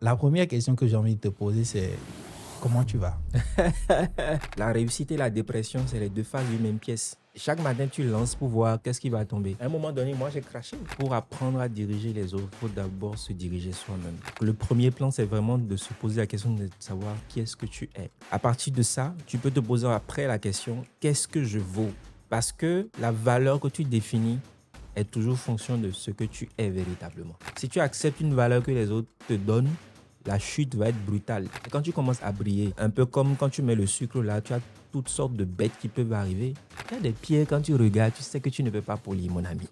La première question que j'ai envie de te poser, c'est comment tu vas? La réussite et la dépression, c'est les deux faces d'une même pièce. Chaque matin, tu lances pour voir qu'est-ce qui va tomber. À un moment donné, moi, j'ai craché. Pour apprendre à diriger les autres, il faut d'abord se diriger soi-même. Le premier plan, c'est vraiment de se poser la question de savoir qui est-ce que tu es. À partir de ça, tu peux te poser après la question, qu'est-ce que je vaux? Parce que la valeur que tu définis est toujours fonction de ce que tu es véritablement. Si tu acceptes une valeur que les autres te donnent, la chute va être brutale. Et quand tu commences à briller, un peu comme quand tu mets le sucre là, tu as toutes sortes de bêtes qui peuvent arriver. Il y a des pierres, quand tu regardes, tu sais que tu ne peux pas polir, mon ami.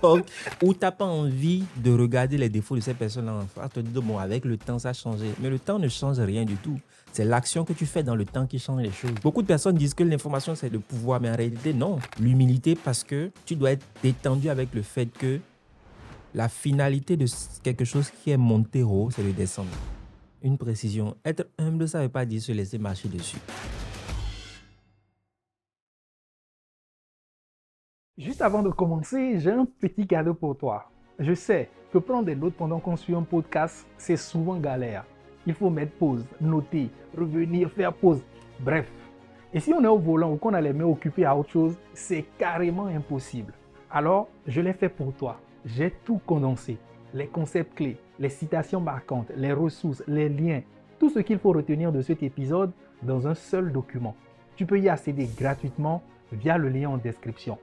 Donc, ou tu n'as pas envie de regarder les défauts de ces personnes-là en face, te dire, bon, avec le temps, ça a changé. Mais le temps ne change rien du tout. C'est l'action que tu fais dans le temps qui change les choses. Beaucoup de personnes disent que l'information, c'est le pouvoir, mais en réalité, non. L'humilité, parce que tu dois être détendu avec le fait que la finalité de quelque chose qui est monté haut, c'est de descendre. Une précision. Être humble, ça ne veut pas dire se laisser marcher dessus. Juste avant de commencer, j'ai un petit cadeau pour toi. Je sais que prendre des notes pendant qu'on suit un podcast, c'est souvent galère. Il faut mettre pause, noter, revenir, faire pause. Bref. Et si on est au volant ou qu'on a les mains occupées à autre chose, c'est carrément impossible. Alors, je l'ai fait pour toi. J'ai tout condensé. Les concepts clés, les citations marquantes, les ressources, les liens, tout ce qu'il faut retenir de cet épisode dans un seul document. Tu peux y accéder gratuitement via le lien en description.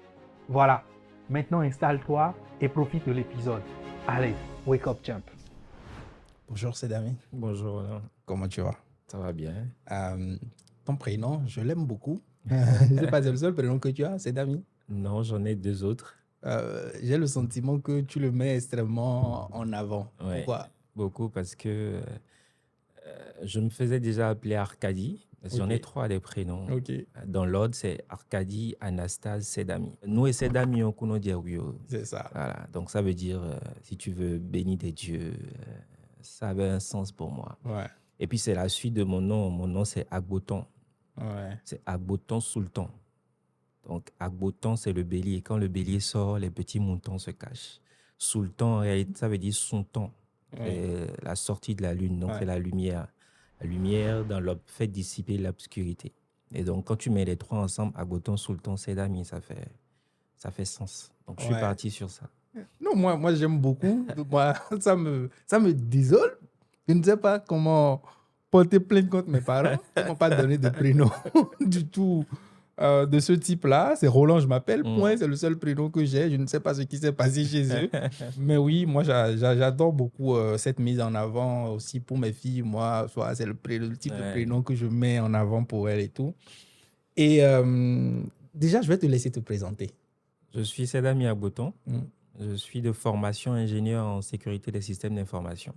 Voilà, maintenant installe-toi et profite de l'épisode. Allez, wake up champ. Bonjour, c'est Damien. Bonjour. Comment tu vas? Ça va bien. Ton prénom, je l'aime beaucoup. Je ne sais pas, c'est le seul prénom que tu as, c'est Damien. Non, j'en ai deux autres. J'ai le sentiment que tu le mets extrêmement en avant. Ouais, Pourquoi? beaucoup parce que je me faisais déjà appeler Arcadie. J'en ai trois des prénoms. Ok, Dans l'ordre, c'est Arcadie, Anastase, Sedami. Nous et Sedami, on connaît dire oui. c'est ça. Voilà, donc ça veut dire, si tu veux, béni des dieux. Ça avait un sens pour moi. Ouais, Et puis, c'est la suite de mon nom. Mon nom, c'est Agboton. ouais. C'est Agboton Sultan. Donc, Agboton, c'est le bélier. Et quand le bélier sort, les petits moutons se cachent. Sultan, en réalité, ça veut dire son temps. C'est la sortie de la lune. Donc, c'est la lumière. La lumière dans fait dissiper l'obscurité. Et donc, quand tu mets les trois ensemble, Agboton, Sultan, Sedami, ça fait sens. Donc, je suis parti sur ça. Non, moi j'aime beaucoup. Moi, ça me désole. Je ne sais pas comment porter plainte contre mes parents. Ils ne m'ont pas donné de prénom du tout de ce type-là. C'est Roland, je m'appelle. Point, c'est le seul prénom que j'ai. Je ne sais pas ce qui s'est passé chez eux. Mais oui, moi, j'adore beaucoup cette mise en avant aussi pour mes filles. Moi, soit c'est le type de prénom que je mets en avant pour elles et tout. Et déjà, je vais te laisser te présenter. Je suis Sedami Agboton. Je suis de formation ingénieur en sécurité des systèmes d'information.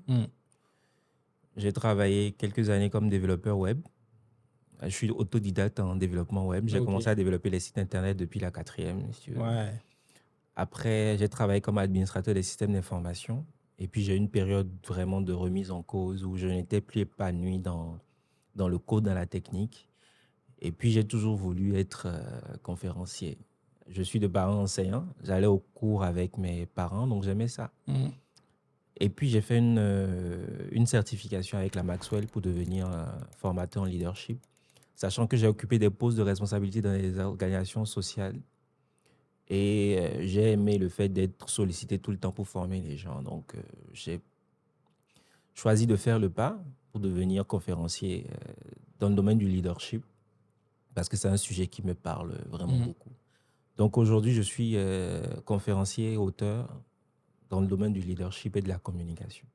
J'ai travaillé quelques années comme développeur web. Je suis autodidacte en développement web. J'ai commencé à développer les sites internet depuis la 4e, si tu veux. Après, j'ai travaillé comme administrateur des systèmes d'information. Et puis, j'ai eu une période vraiment de remise en cause où je n'étais plus épanoui dans le code, dans la technique. Et puis, j'ai toujours voulu être conférencier. Je suis de parents enseignants. J'allais au cours avec mes parents, donc j'aimais ça. Et puis, j'ai fait une certification avec la Maxwell pour devenir formateur en leadership, sachant que j'ai occupé des postes de responsabilité dans les organisations sociales. Et j'ai aimé le fait d'être sollicité tout le temps pour former les gens. Donc, j'ai choisi de faire le pas pour devenir conférencier dans le domaine du leadership, parce que c'est un sujet qui me parle vraiment beaucoup. Donc, aujourd'hui, je suis conférencier, auteur dans le domaine du leadership et de la communication.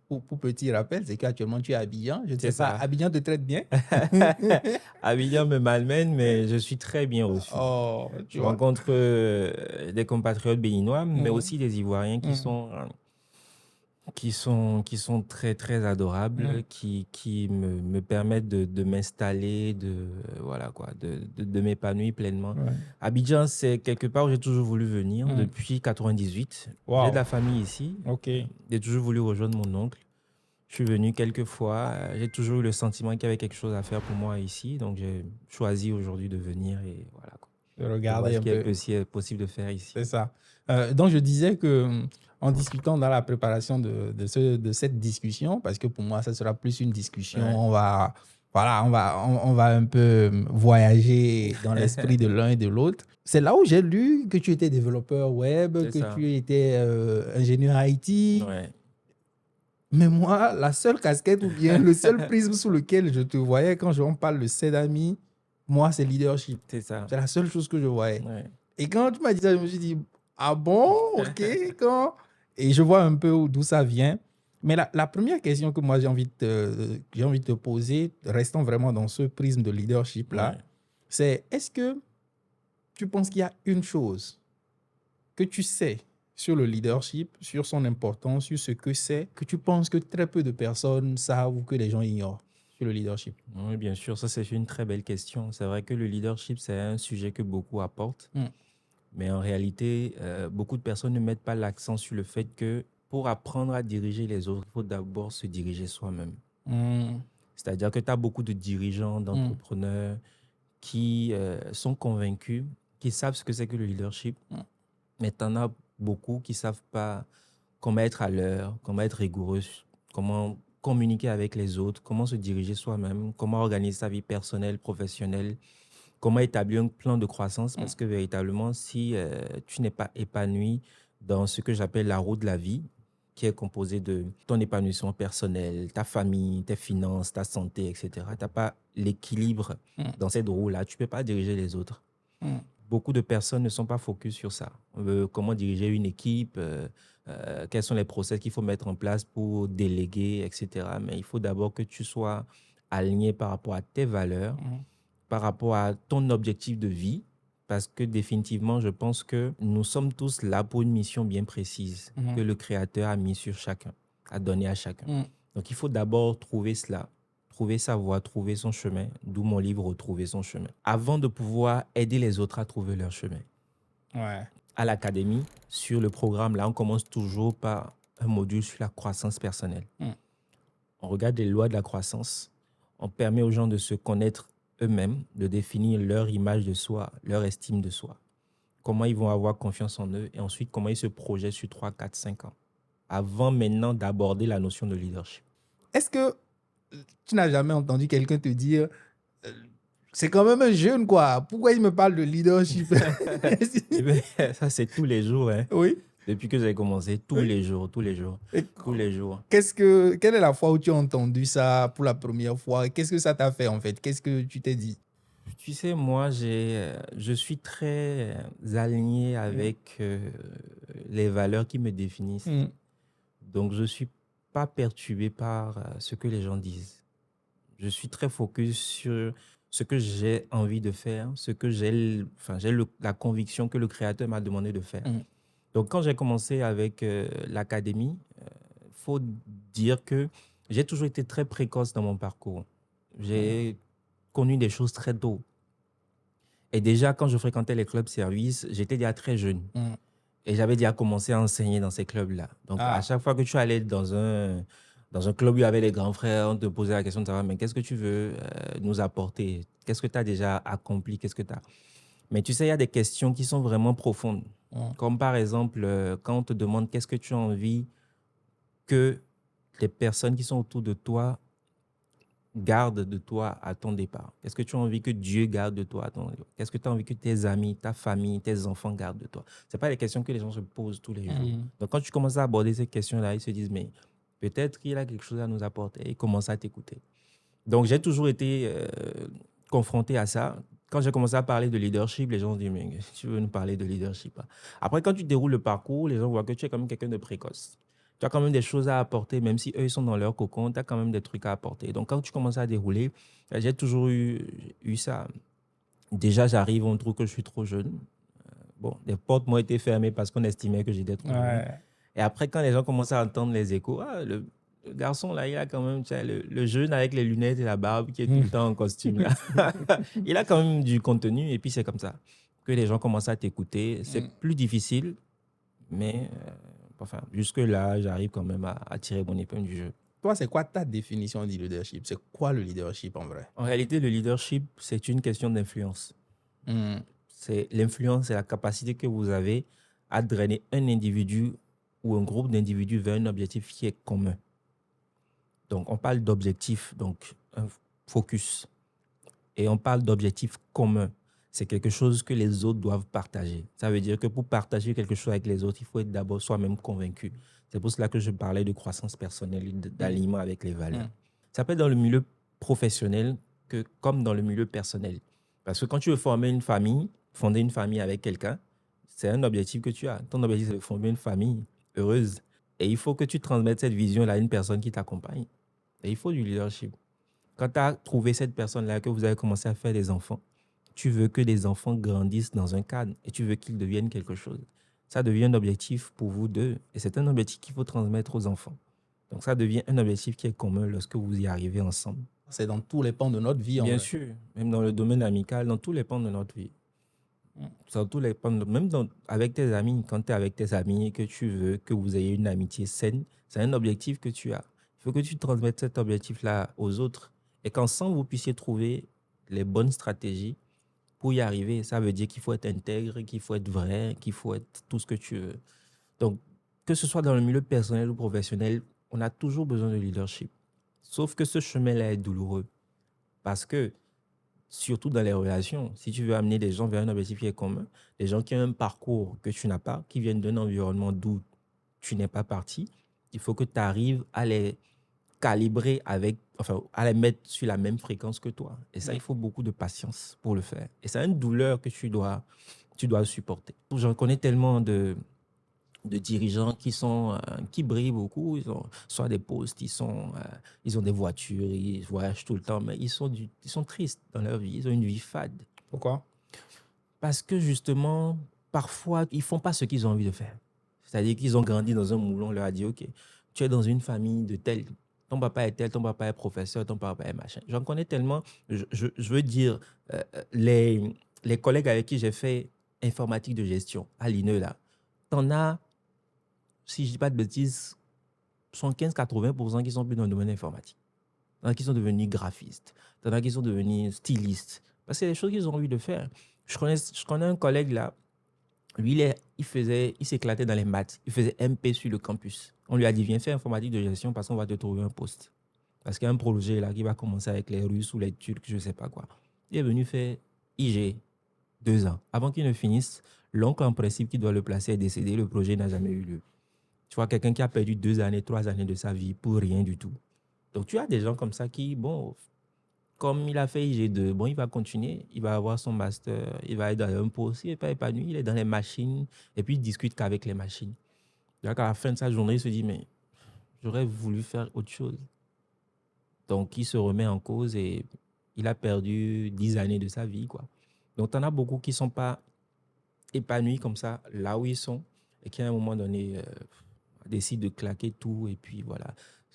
Pour petit rappel, c'est qu'actuellement, tu es à Abidjan. Je ne sais pas, ça. Abidjan te traite bien? Abidjan me malmène, mais je suis très bien reçu. Je rencontre des compatriotes béninois, mais aussi des Ivoiriens qui sont très, très adorables, qui me permettent de m'installer, de m'épanouir pleinement. Abidjan, c'est quelque part où j'ai toujours voulu venir depuis 1998. J'ai de la famille ici. J'ai toujours voulu rejoindre mon oncle. Je suis venu quelques fois. J'ai toujours eu le sentiment qu'il y avait quelque chose à faire pour moi ici. Donc, j'ai choisi aujourd'hui de venir et voilà, quoi. de regarder ce qui est possible de faire ici. C'est ça. Donc, je disais que en discutant dans la préparation de cette discussion, parce que pour moi, ça sera plus une discussion, on va un peu voyager dans l'esprit de l'un et de l'autre. C'est là où j'ai lu que tu étais développeur web, tu étais ingénieur IT. Ouais. Mais moi, la seule casquette ou bien le seul prisme sous lequel je te voyais quand on parle de CEDAMI, moi, c'est leadership. C'est ça. C'est la seule chose que je voyais. Ouais. Et quand tu m'as dit ça, je me suis dit, ah bon, ok. Et je vois un peu d'où ça vient. Mais la première question que moi j'ai envie de te poser, restons vraiment dans ce prisme de leadership-là, c'est est-ce que tu penses qu'il y a une chose que tu sais sur le leadership, sur son importance, sur ce que c'est, que tu penses que très peu de personnes savent ou que les gens ignorent sur le leadership? Oui, bien sûr, ça c'est une très belle question. C'est vrai que le leadership, c'est un sujet que beaucoup apportent. Mais en réalité, beaucoup de personnes ne mettent pas l'accent sur le fait que pour apprendre à diriger les autres, il faut d'abord se diriger soi-même. C'est-à-dire que tu as beaucoup de dirigeants, d'entrepreneurs qui sont convaincus, qui savent ce que c'est que le leadership, mais tu en as beaucoup qui ne savent pas comment être à l'heure, comment être rigoureux, comment communiquer avec les autres, comment se diriger soi-même, comment organiser sa vie personnelle, professionnelle, comment établir un plan de croissance, parce que véritablement, si tu n'es pas épanoui dans ce que j'appelle la roue de la vie, qui est composée de ton épanouissement personnel, ta famille, tes finances, ta santé, etc., tu n'as pas l'équilibre dans cette roue-là, tu ne peux pas diriger les autres. Beaucoup de personnes ne sont pas focus sur ça. Comment diriger une équipe, quels sont les process qu'il faut mettre en place pour déléguer, etc. Mais il faut d'abord que tu sois aligné par rapport à tes valeurs, par rapport à ton objectif de vie, parce que définitivement, je pense que nous sommes tous là pour une mission bien précise que le Créateur a mis sur chacun, a donné à chacun. Donc, il faut d'abord trouver cela, trouver sa voie, trouver son chemin, d'où mon livre « Retrouver son chemin », avant de pouvoir aider les autres à trouver leur chemin. À l'académie, sur le programme, là, on commence toujours par un module sur la croissance personnelle. On regarde les lois de la croissance. On permet aux gens de se connaître eux-mêmes, de définir leur image de soi, leur estime de soi. Comment ils vont avoir confiance en eux et ensuite comment ils se projettent sur 3, 4, 5 ans. Avant maintenant d'aborder la notion de leadership. Est-ce que tu n'as jamais entendu quelqu'un te dire c'est quand même un jeune, quoi. Pourquoi il me parle de leadership? Ça, c'est tous les jours. Hein. Oui. Depuis que j'ai commencé, tous les jours. Et tous les jours. Quelle est la fois où tu as entendu ça pour la première fois? Qu'est-ce que ça t'a fait, en fait? Qu'est-ce que tu t'es dit? Tu sais, moi, je suis très aligné avec les valeurs qui me définissent. Donc, je ne suis pas perturbé par ce que les gens disent. Je suis très focus sur ce que j'ai envie de faire, ce que j'ai la conviction que le Créateur m'a demandé de faire. Donc, quand j'ai commencé avec l'académie, il faut dire que j'ai toujours été très précoce dans mon parcours. J'ai connu des choses très tôt. Et déjà, quand je fréquentais les clubs services, j'étais déjà très jeune. Et j'avais déjà commencé à enseigner dans ces clubs-là. Donc, à chaque fois que tu allais dans un club où il y avait les grands frères, on te posait la question de savoir, mais qu'est-ce que tu veux nous apporter? Qu'est-ce que tu as déjà accompli? Qu'est-ce que tu as? Mais tu sais, il y a des questions qui sont vraiment profondes. Comme par exemple, quand on te demande qu'est-ce que tu as envie que les personnes qui sont autour de toi gardent de toi à ton départ. Qu'est-ce que tu as envie que Dieu garde de toi à ton départ? Qu'est-ce que tu as envie que tes amis, ta famille, tes enfants gardent de toi? Ce pas les questions que les gens se posent tous les jours. Donc, quand tu commences à aborder ces questions-là, ils se disent, mais peut-être qu'il a quelque chose à nous apporter. Et ils commencent à t'écouter. Donc, j'ai toujours été confronté à ça. Quand j'ai commencé à parler de leadership, les gens se disent, mais tu veux nous parler de leadership? Après, quand tu déroules le parcours, les gens voient que tu es quand même quelqu'un de précoce. Tu as quand même des choses à apporter, même si eux, ils sont dans leur cocon, tu as quand même des trucs à apporter. Donc, quand tu commences à dérouler, j'ai toujours eu ça. Déjà, j'arrive, on trouve que je suis trop jeune. Bon, les portes m'ont été fermées parce qu'on estimait que j'étais trop jeune. Et après, quand les gens commencent à entendre les échos, le garçon, là, il a quand même, le jeune avec les lunettes et la barbe qui est tout le temps en costume, là. Il a quand même du contenu et puis c'est comme ça que les gens commencent à t'écouter. C'est plus difficile, mais enfin, jusque-là, j'arrive quand même à tirer mon épingle du jeu. Toi, c'est quoi ta définition du leadership? C'est quoi le leadership en vrai? En réalité, le leadership, c'est une question d'influence. C'est l'influence, c'est la capacité que vous avez à drainer un individu ou un groupe d'individus vers un objectif qui est commun. Donc, on parle d'objectif, donc un focus. Et on parle d'objectif commun. C'est quelque chose que les autres doivent partager. Ça veut dire que pour partager quelque chose avec les autres, il faut être d'abord soi-même convaincu. C'est pour cela que je parlais de croissance personnelle et d'alignement avec les valeurs. Ça peut être dans le milieu professionnel comme dans le milieu personnel. Parce que quand tu veux former une famille, fonder une famille avec quelqu'un, c'est un objectif que tu as. Ton objectif, c'est de former une famille heureuse. Et il faut que tu transmettes cette vision-là à une personne qui t'accompagne. Et il faut du leadership. Quand tu as trouvé cette personne-là, que vous avez commencé à faire des enfants, tu veux que les enfants grandissent dans un cadre et tu veux qu'ils deviennent quelque chose. Ça devient un objectif pour vous deux. Et c'est un objectif qu'il faut transmettre aux enfants. Donc, ça devient un objectif qui est commun lorsque vous y arrivez ensemble. C'est dans tous les pans de notre vie. Bien sûr, même dans le domaine amical, dans tous les pans de notre vie. Dans tous les pans même avec tes amis, quand tu es avec tes amis et que tu veux que vous ayez une amitié saine, c'est un objectif que tu as. Il faut que tu transmettes cet objectif-là aux autres et qu'ensemble, vous puissiez trouver les bonnes stratégies pour y arriver. Ça veut dire qu'il faut être intègre, qu'il faut être vrai, qu'il faut être tout ce que tu veux. Donc, que ce soit dans le milieu personnel ou professionnel, on a toujours besoin de leadership. Sauf que ce chemin-là est douloureux. Parce que, surtout dans les relations, si tu veux amener des gens vers un objectif qui est commun, des gens qui ont un parcours que tu n'as pas, qui viennent d'un environnement d'où tu n'es pas parti, il faut que tu arrives à les calibrer à les mettre sur la même fréquence que toi. Et ça, il faut beaucoup de patience pour le faire. Et c'est une douleur que tu dois supporter. J'en connais tellement de dirigeants qui brillent beaucoup. Ils ont soit des postes, ils ont des voitures, ils voyagent tout le temps, mais ils sont tristes dans leur vie. Ils ont une vie fade. Pourquoi? Parce que justement, parfois, ils ne font pas ce qu'ils ont envie de faire. C'est-à-dire qu'ils ont grandi dans un moulin, on leur a dit, OK, tu es dans une famille de tel, ton papa est tel, ton papa est professeur, ton papa est machin. J'en connais tellement, je veux dire, les collègues avec qui j'ai fait informatique de gestion à l'INE, là, t'en as, si je ne dis pas de bêtises, 75-80% qui sont plus dans le domaine informatique. T'en as qui sont devenus graphistes, t'en as qui sont devenus stylistes, parce que c'est des choses qu'ils ont envie de faire. Je connais un collègue là, lui, il s'éclatait dans les maths. Il faisait MP sur le campus. On lui a dit, viens faire informatique de gestion parce qu'on va te trouver un poste. Parce qu'il y a un projet là qui va commencer avec les Russes ou les Turcs, je ne sais pas quoi. Il est venu faire IG 2 ans. Avant qu'il ne finisse, l'oncle en principe qui doit le placer est décédé. Le projet n'a jamais eu lieu. Tu vois, quelqu'un qui a perdu 2 années, 3 années de sa vie pour rien du tout. Donc, tu as des gens comme ça qui, bon, comme il a fait IG2, bon, il va continuer, il va avoir son master, il va être dans un poste, il n'est pas épanoui, il est dans les machines, et puis il discute qu'avec les machines. Donc, à la fin de sa journée, il se dit, mais j'aurais voulu faire autre chose. Donc, il se remet en cause et il a perdu 10 années de sa vie, quoi. Donc, tu en as beaucoup qui ne sont pas épanouis comme ça, là où ils sont, et qui, à un moment donné, décident de claquer tout, et puis voilà.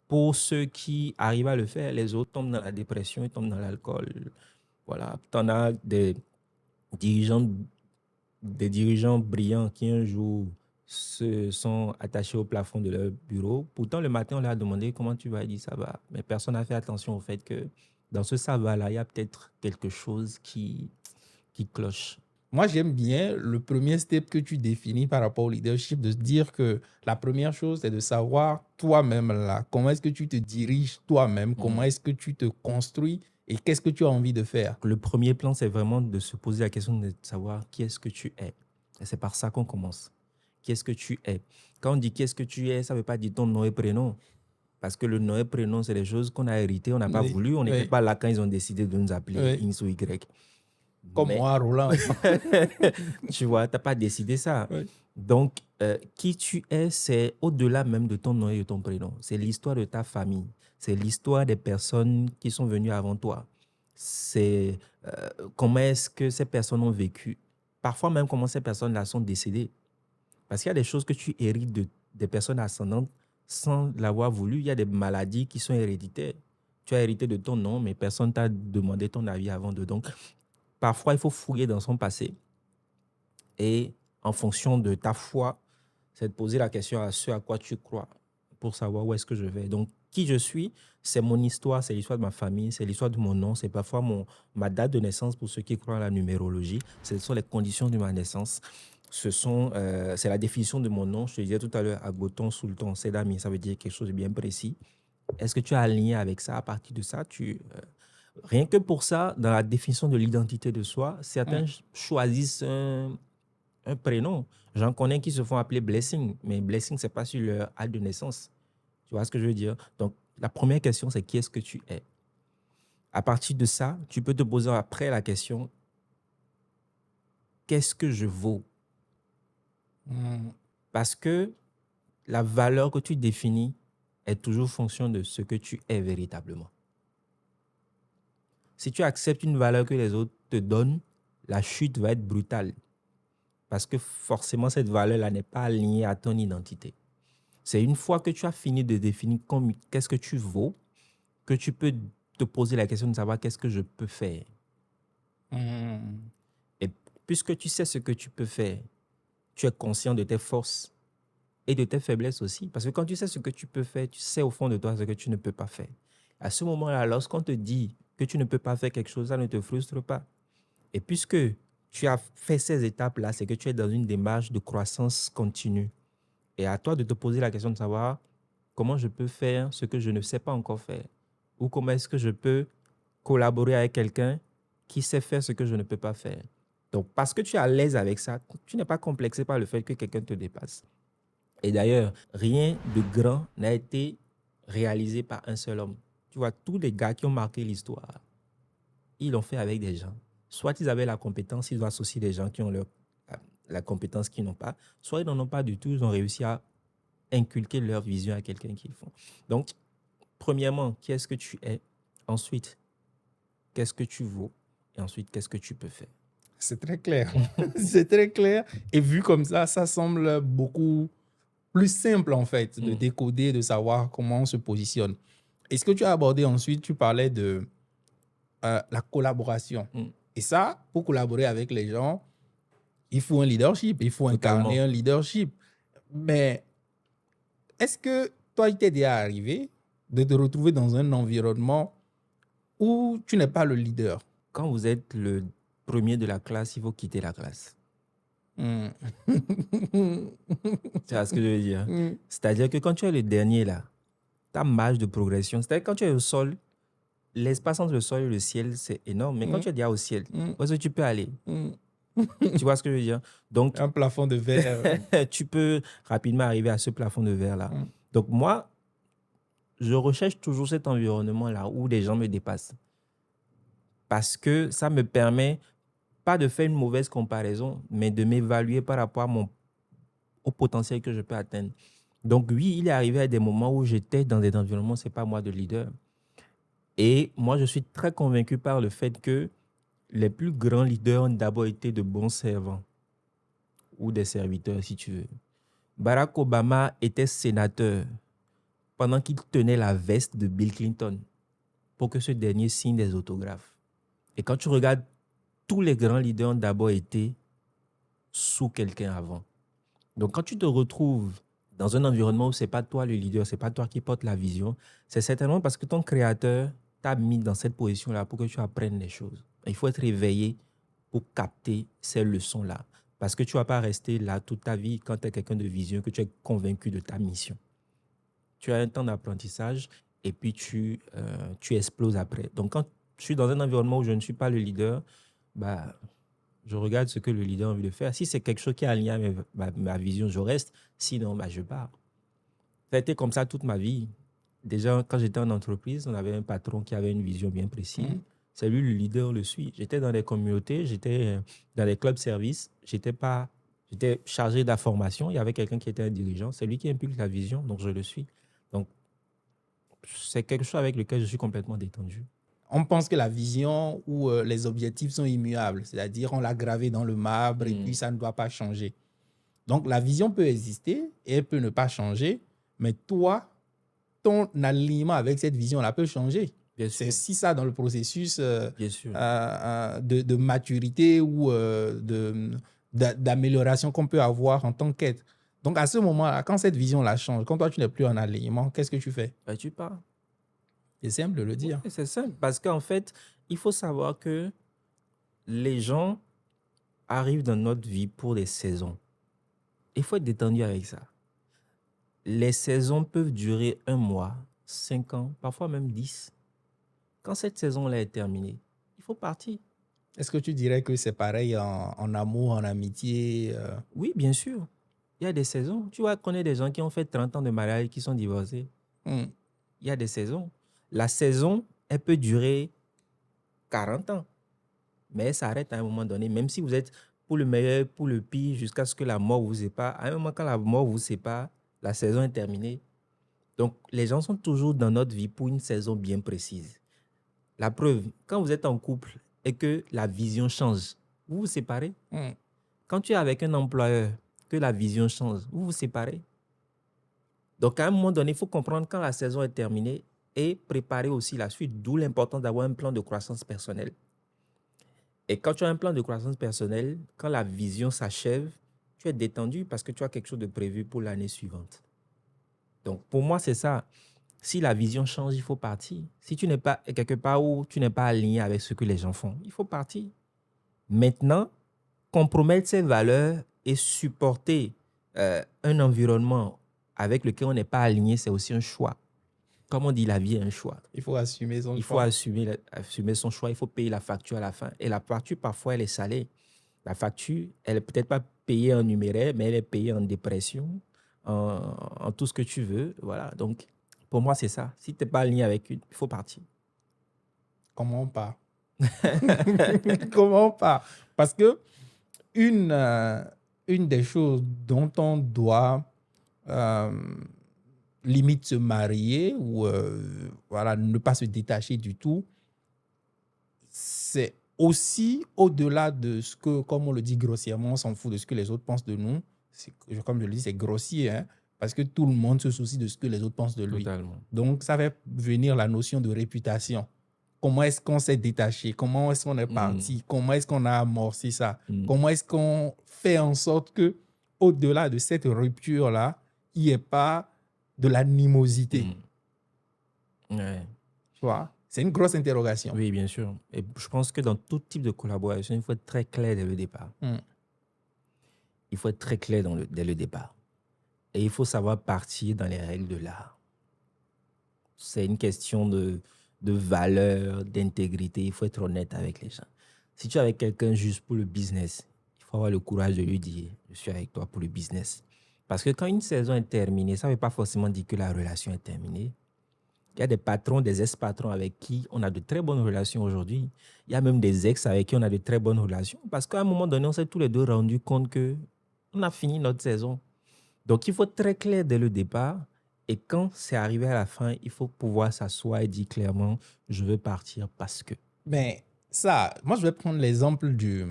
Pour ceux qui arrivent à le faire, les autres tombent dans la dépression, ils tombent dans l'alcool. Voilà. Tu en as des dirigeants brillants qui un jour se sont attachés au plafond de leur bureau. Pourtant, le matin, on leur a demandé comment tu vas. Il dit ça va. Mais personne n'a fait attention au fait que dans ce ça va-là, il y a peut-être quelque chose qui cloche. Moi, j'aime bien le premier step que tu définis par rapport au leadership, de se dire que la première chose, c'est de savoir toi-même là, comment est-ce que tu te diriges toi-même, comment est-ce que tu te construis et qu'est-ce que tu as envie de faire. Le premier plan, c'est vraiment de se poser la question de savoir qui est-ce que tu es. Et c'est par ça qu'on commence. Qui est-ce que tu es? Quand on dit qui est-ce que tu es, ça ne veut pas dire ton nom et prénom. Parce que le nom et prénom, c'est des choses qu'on a héritées, on n'a pas voulu. On n'était pas là quand ils ont décidé de nous appeler X ou Y. Comme moi, Roland. Tu vois, tu n'as pas décidé ça. Oui. Donc, qui tu es, c'est au-delà même de ton nom et de ton prénom. C'est l'histoire de ta famille. C'est l'histoire des personnes qui sont venues avant toi. C'est comment est-ce que ces personnes ont vécu. Parfois même comment ces personnes-là sont décédées. Parce qu'il y a des choses que tu hérites des personnes ascendantes sans l'avoir voulu. Il y a des maladies qui sont héréditaires. Tu as hérité de ton nom, mais personne ne t'a demandé ton avis avant de. Donc, parfois, il faut fouiller dans son passé et en fonction de ta foi, c'est de poser la question à ce à quoi tu crois pour savoir où est-ce que je vais. Donc, qui je suis, c'est mon histoire, c'est l'histoire de ma famille, c'est l'histoire de mon nom, c'est parfois ma date de naissance pour ceux qui croient à la numérologie. Ce sont les conditions de ma naissance. C'est la définition de mon nom. Je te disais tout à l'heure, Agboton, Sultan, Sedami, ça veut dire quelque chose de bien précis. Est-ce que tu es aligné avec ça? À partir de ça, rien que pour ça, dans la définition de l'identité de soi, certains choisissent un prénom. J'en connais qui se font appeler Blessing, mais Blessing, ce n'est pas sur leur acte de naissance. Tu vois ce que je veux dire? Donc, la première question, c'est qui est-ce que tu es? À partir de ça, tu peux te poser après la question, qu'est-ce que je vaux? Parce que la valeur que tu définis est toujours fonction de ce que tu es véritablement. Si tu acceptes une valeur que les autres te donnent, la chute va être brutale. Parce que forcément, cette valeur-là n'est pas alignée à ton identité. C'est une fois que tu as fini de définir qu'est-ce que tu vaux, que tu peux te poser la question de savoir qu'est-ce que je peux faire. Et puisque tu sais ce que tu peux faire, tu es conscient de tes forces et de tes faiblesses aussi. Parce que quand tu sais ce que tu peux faire, tu sais au fond de toi ce que tu ne peux pas faire. À ce moment-là, lorsqu'on te dit que tu ne peux pas faire quelque chose, ça ne te frustre pas. Et puisque tu as fait ces étapes-là, c'est que tu es dans une démarche de croissance continue. Et à toi de te poser la question de savoir comment je peux faire ce que je ne sais pas encore faire. Ou comment est-ce que je peux collaborer avec quelqu'un qui sait faire ce que je ne peux pas faire. Donc, parce que tu es à l'aise avec ça, tu n'es pas complexé par le fait que quelqu'un te dépasse. Et d'ailleurs, rien de grand n'a été réalisé par un seul homme. Tu vois, tous les gars qui ont marqué l'histoire, ils l'ont fait avec des gens. Soit ils avaient la compétence, ils ont associé des gens qui ont la compétence qu'ils n'ont pas, soit ils n'en ont pas du tout, ils ont réussi à inculquer leur vision à quelqu'un qu'ils font. Donc, premièrement, qui est-ce que tu es? Ensuite, qu'est-ce que tu vaux? Et ensuite, qu'est-ce que tu peux faire? C'est très clair. C'est très clair. Et vu comme ça semble beaucoup plus simple, en fait, de décoder, de savoir comment on se positionne. Et ce que tu as abordé ensuite, tu parlais de la collaboration. Et ça, pour collaborer avec les gens, il faut un leadership, il faut incarner un leadership. Mais est-ce que toi, il t'est déjà arrivé de te retrouver dans un environnement où tu n'es pas le leader? Quand vous êtes le premier de la classe, il faut quitter la classe. Tu vois ce que je veux dire? C'est-à-dire que quand tu es le dernier là, ta marge de progression, c'est-à-dire quand tu es au sol, l'espace entre le sol et le ciel, c'est énorme. Mais quand tu es déjà au ciel, où est-ce que tu peux aller? Tu vois ce que je veux dire? Donc, un plafond de verre. Tu peux rapidement arriver à ce plafond de verre-là. Donc, moi, je recherche toujours cet environnement-là où les gens me dépassent. Parce que ça me permet pas de faire une mauvaise comparaison, mais de m'évaluer par rapport au potentiel que je peux atteindre. Donc, oui, il est arrivé à des moments où j'étais dans des environnements, ce n'est pas moi de leader. Et moi, je suis très convaincu par le fait que les plus grands leaders ont d'abord été de bons servants ou des serviteurs, si tu veux. Barack Obama était sénateur pendant qu'il tenait la veste de Bill Clinton pour que ce dernier signe des autographes. Et quand tu regardes, tous les grands leaders ont d'abord été sous quelqu'un avant. Donc, quand tu te retrouves dans un environnement où ce n'est pas toi le leader, ce n'est pas toi qui portes la vision, c'est certainement parce que ton créateur t'a mis dans cette position-là pour que tu apprennes les choses. Il faut être éveillé pour capter ces leçons-là. Parce que tu ne vas pas rester là toute ta vie quand tu es quelqu'un de vision, que tu es convaincu de ta mission. Tu as un temps d'apprentissage et puis tu exploses après. Donc, quand je suis dans un environnement où je ne suis pas le leader, je regarde ce que le leader a envie de faire. Si c'est quelque chose qui est aligné à ma vision, je reste. Sinon, je pars. Ça a été comme ça toute ma vie. Déjà, quand j'étais en entreprise, on avait un patron qui avait une vision bien précise. C'est lui le leader, on le suit. J'étais dans des communautés, j'étais dans des clubs services. J'étais chargé de la formation. Il y avait quelqu'un qui était un dirigeant. C'est lui qui impulse la vision, donc je le suis. Donc, c'est quelque chose avec lequel je suis complètement détendu. On pense que la vision ou les objectifs sont immuables, c'est-à-dire on l'a gravé dans le marbre et puis ça ne doit pas changer. Donc, la vision peut exister et elle peut ne pas changer, mais toi, ton alignement avec cette vision-là peut changer. C'est aussi ça dans le processus de maturité ou d'amélioration qu'on peut avoir en tant qu'être. Donc, à ce moment-là, quand cette vision-là change, quand toi, tu n'es plus en alignement, qu'est-ce que tu fais? Tu pars. C'est simple de le dire. Oui, c'est simple. Parce qu'en fait, il faut savoir que les gens arrivent dans notre vie pour des saisons. Il faut être détendu avec ça. Les saisons peuvent durer 1 mois, 5 ans, parfois même 10. Quand cette saison-là est terminée, il faut partir. Est-ce que tu dirais que c'est pareil en amour, en amitié? Oui, bien sûr. Il y a des saisons. Tu vois, connaître des gens qui ont fait 30 ans de mariage et qui sont divorcés. Il y a des saisons. La saison, elle peut durer 40 ans. Mais elle s'arrête à un moment donné. Même si vous êtes pour le meilleur, pour le pire, jusqu'à ce que la mort vous sépare. À un moment, quand la mort vous sépare, la saison est terminée. Donc, les gens sont toujours dans notre vie pour une saison bien précise. La preuve, quand vous êtes en couple et que la vision change, vous vous séparez. Quand tu es avec un employeur, que la vision change, vous vous séparez. Donc, à un moment donné, il faut comprendre quand la saison est terminée et préparer aussi la suite, d'où l'importance d'avoir un plan de croissance personnelle. Et quand tu as un plan de croissance personnelle, quand la vision s'achève, tu es détendu parce que tu as quelque chose de prévu pour l'année suivante. Donc, pour moi, c'est ça. Si la vision change, il faut partir. Si tu n'es pas quelque part où tu n'es pas aligné avec ce que les gens font, il faut partir. Maintenant, compromettre ses valeurs et supporter un environnement avec lequel on n'est pas aligné, c'est aussi un choix. Comme on dit, la vie est un choix. Il faut assumer son choix. Il faut assumer son choix. Il faut payer la facture à la fin. Et la facture, parfois, elle est salée. La facture, elle n'est peut-être pas payée en numéraire, mais elle est payée en dépression, en tout ce que tu veux. Voilà. Donc, pour moi, c'est ça. Si tu n'es pas aligné avec une, il faut partir. Comment pas? Comment pas? Parce que une des choses dont on doit limite se marier ou voilà, ne pas se détacher du tout, c'est aussi au-delà de ce que, comme on le dit grossièrement, on s'en fout de ce que les autres pensent de nous. Comme je le dis, c'est grossier, hein, parce que tout le monde se soucie de ce que les autres pensent de lui. Totalement. Donc, ça fait venir la notion de réputation. Comment est-ce qu'on s'est détaché? Comment est-ce qu'on est parti? Comment est-ce qu'on a amorcé ça? Comment est-ce qu'on fait en sorte que, au-delà de cette rupture-là, il n'y ait pas de l'animosité? Ouais. Tu vois? C'est une grosse interrogation. Oui, bien sûr. Et je pense que dans tout type de collaboration, il faut être très clair dès le départ. Il faut être très clair dès le départ. Et il faut savoir partir dans les règles de l'art. C'est une question de valeur, d'intégrité. Il faut être honnête avec les gens. Si tu es avec quelqu'un juste pour le business, il faut avoir le courage de lui dire « Je suis avec toi pour le business ». Parce que quand une saison est terminée, ça ne veut pas forcément dire que la relation est terminée. Il y a des patrons, des ex-patrons avec qui on a de très bonnes relations aujourd'hui. Il y a même des ex avec qui on a de très bonnes relations. Parce qu'à un moment donné, on s'est tous les deux rendus compte qu'on a fini notre saison. Donc, il faut être très clair dès le départ. Et quand c'est arrivé à la fin, il faut pouvoir s'asseoir et dire clairement, je veux partir parce que. Mais ça, moi, je vais prendre l'exemple de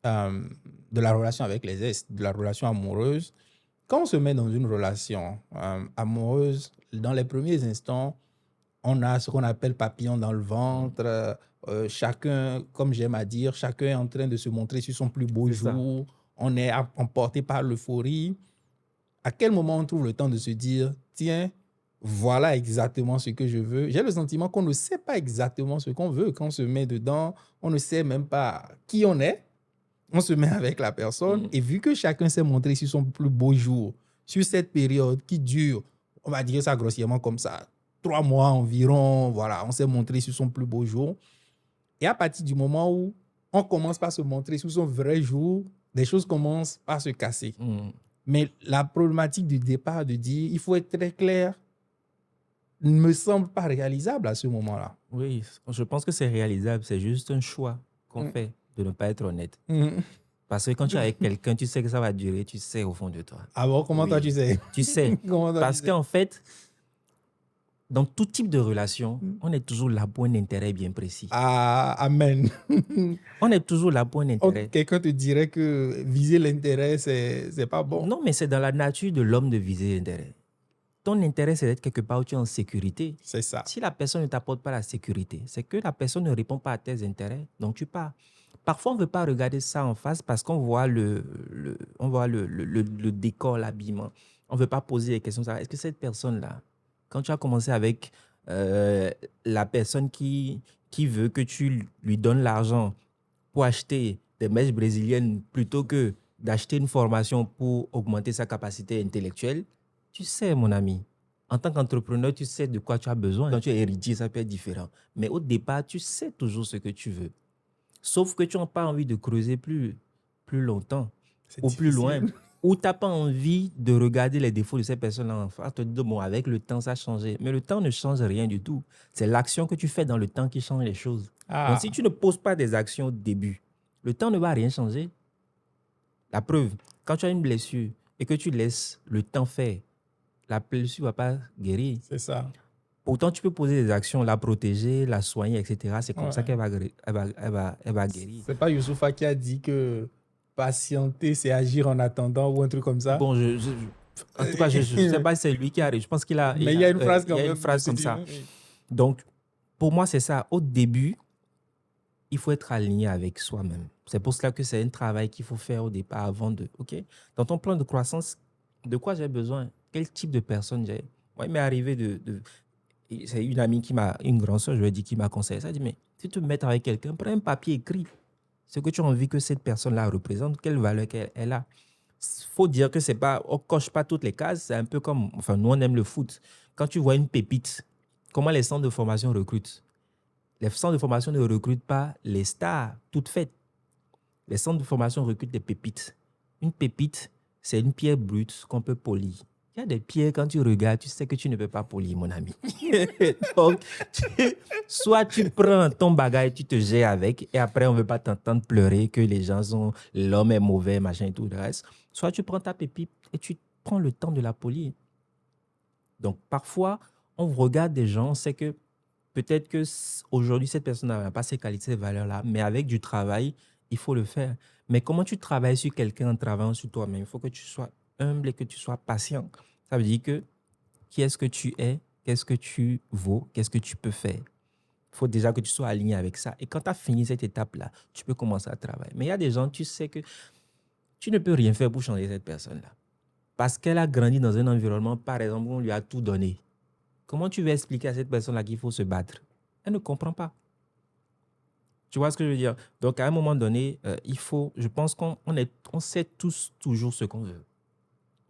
la relation avec les ex, de la relation amoureuse. Quand on se met dans une relation amoureuse, dans les premiers instants, on a ce qu'on appelle papillon dans le ventre. Chacun, comme j'aime à dire, chacun est en train de se montrer sur son plus beau jour. On est emporté par l'euphorie. À quel moment on trouve le temps de se dire, tiens, voilà exactement ce que je veux? J'ai le sentiment qu'on ne sait pas exactement ce qu'on veut. Quand on se met dedans, on ne sait même pas qui on est. On se met avec la personne et vu que chacun s'est montré sur son plus beau jour, sur cette période qui dure, on va dire ça grossièrement comme ça, 3 mois environ, voilà, on s'est montré sur son plus beau jour. Et à partir du moment où on commence par se montrer sur son vrai jour, des choses commencent à se casser. Mais la problématique du départ de dire il faut être très clair ne me semble pas réalisable à ce moment-là. Oui, je pense que c'est réalisable. C'est juste un choix qu'on fait de ne pas être honnête. Parce que quand tu es avec quelqu'un, tu sais que ça va durer, tu sais au fond de toi. Ah bon, comment toi tu sais? Tu sais. Parce qu'en fait, dans tout type de relation, on est toujours là pour un intérêt bien précis. Ah, amen. On est toujours là pour un intérêt. Quelqu'un te dirait que viser l'intérêt, c'est pas bon. Non, mais c'est dans la nature de l'homme de viser l'intérêt. Ton intérêt, c'est d'être quelque part où tu es en sécurité. C'est ça. Si la personne ne t'apporte pas la sécurité, c'est que la personne ne répond pas à tes intérêts, donc tu pars. parfois, on ne veut pas regarder ça en face parce qu'on voit on voit le décor, l'habillement. On ne veut pas poser les questions. Est-ce que cette personne-là, quand tu as commencé avec la personne qui veut que tu lui donnes l'argent pour acheter des mèches brésiliennes plutôt que d'acheter une formation pour augmenter sa capacité intellectuelle, tu sais, mon ami, en tant qu'entrepreneur, tu sais de quoi tu as besoin. Quand tu es héritier, ça peut être différent. Mais au départ, tu sais toujours ce que tu veux. Sauf que tu n'as pas envie de creuser plus longtemps ou plus loin. Ou tu n'as pas envie de regarder les défauts de ces personnes-là en face. Tu te dis, bon, avec le temps, ça a changé. Mais le temps ne change rien du tout. C'est l'action que tu fais dans le temps qui change les choses. Donc, si tu ne poses pas des actions au début, le temps ne va rien changer. La preuve, quand tu as une blessure et que tu laisses le temps faire, la blessure ne va pas guérir. C'est ça. Pourtant, tu peux poser des actions, la protéger, la soigner, etc. C'est comme ça qu'elle va guérir. C'est pas Youssoufa qui a dit que patienter, c'est agir en attendant ou un truc comme ça? Bon, en tout cas, je ne sais pas si c'est lui qui arrive. Je pense qu'il a... Mais il y a une phrase il y a une phrase comme ça. Donc, pour moi, c'est ça. Au début, il faut être aligné avec soi-même. C'est pour cela que c'est un travail qu'il faut faire au départ avant de... OK? Dans ton plan de croissance, de quoi j'ai besoin? Quel type de personne j'ai? Moi, il m'est arrivé c'est une amie une grande soeur, je lui ai dit, qui m'a conseillé ça. Elle dit, mais si tu te mets avec quelqu'un, prends un papier écrit. Ce que tu as envie que cette personne-là représente, quelle valeur qu'elle a. Il faut dire que c'est pas, on coche pas toutes les cases. C'est un peu comme, enfin, nous, on aime le foot. Quand tu vois une pépite, comment les centres de formation recrutent? Les centres de formation ne recrutent pas les stars toutes faites. Les centres de formation recrutent des pépites. Une pépite, c'est une pierre brute qu'on peut polir. Il y a des pierres, quand tu regardes, tu sais que tu ne peux pas polir, mon ami. Donc, soit tu prends ton bagage, tu te jettes avec, et après, on ne veut pas t'entendre pleurer que les gens sont, l'homme est mauvais, machin et tout le reste. Soit tu prends ta pépite et tu prends le temps de la polir. Donc, parfois, on regarde des gens, on sait que peut-être qu'aujourd'hui, cette personne n'a pas ces qualités, ces valeurs-là, mais avec du travail, il faut le faire. Mais comment tu travailles sur quelqu'un en travaillant sur toi-même? Il faut que tu sois humble et que tu sois patient. Ça veut dire que qui est-ce que tu es? Qu'est-ce que tu vaux? Qu'est-ce que tu peux faire? Il faut déjà que tu sois aligné avec ça. Et quand tu as fini cette étape-là, tu peux commencer à travailler. Mais il y a des gens, tu sais que tu ne peux rien faire pour changer cette personne-là. Parce qu'elle a grandi dans un environnement, par exemple, où on lui a tout donné. Comment tu veux expliquer à cette personne-là qu'il faut se battre? Elle ne comprend pas. Tu vois ce que je veux dire? Donc, à un moment donné, je pense qu'on sait tous toujours ce qu'on veut.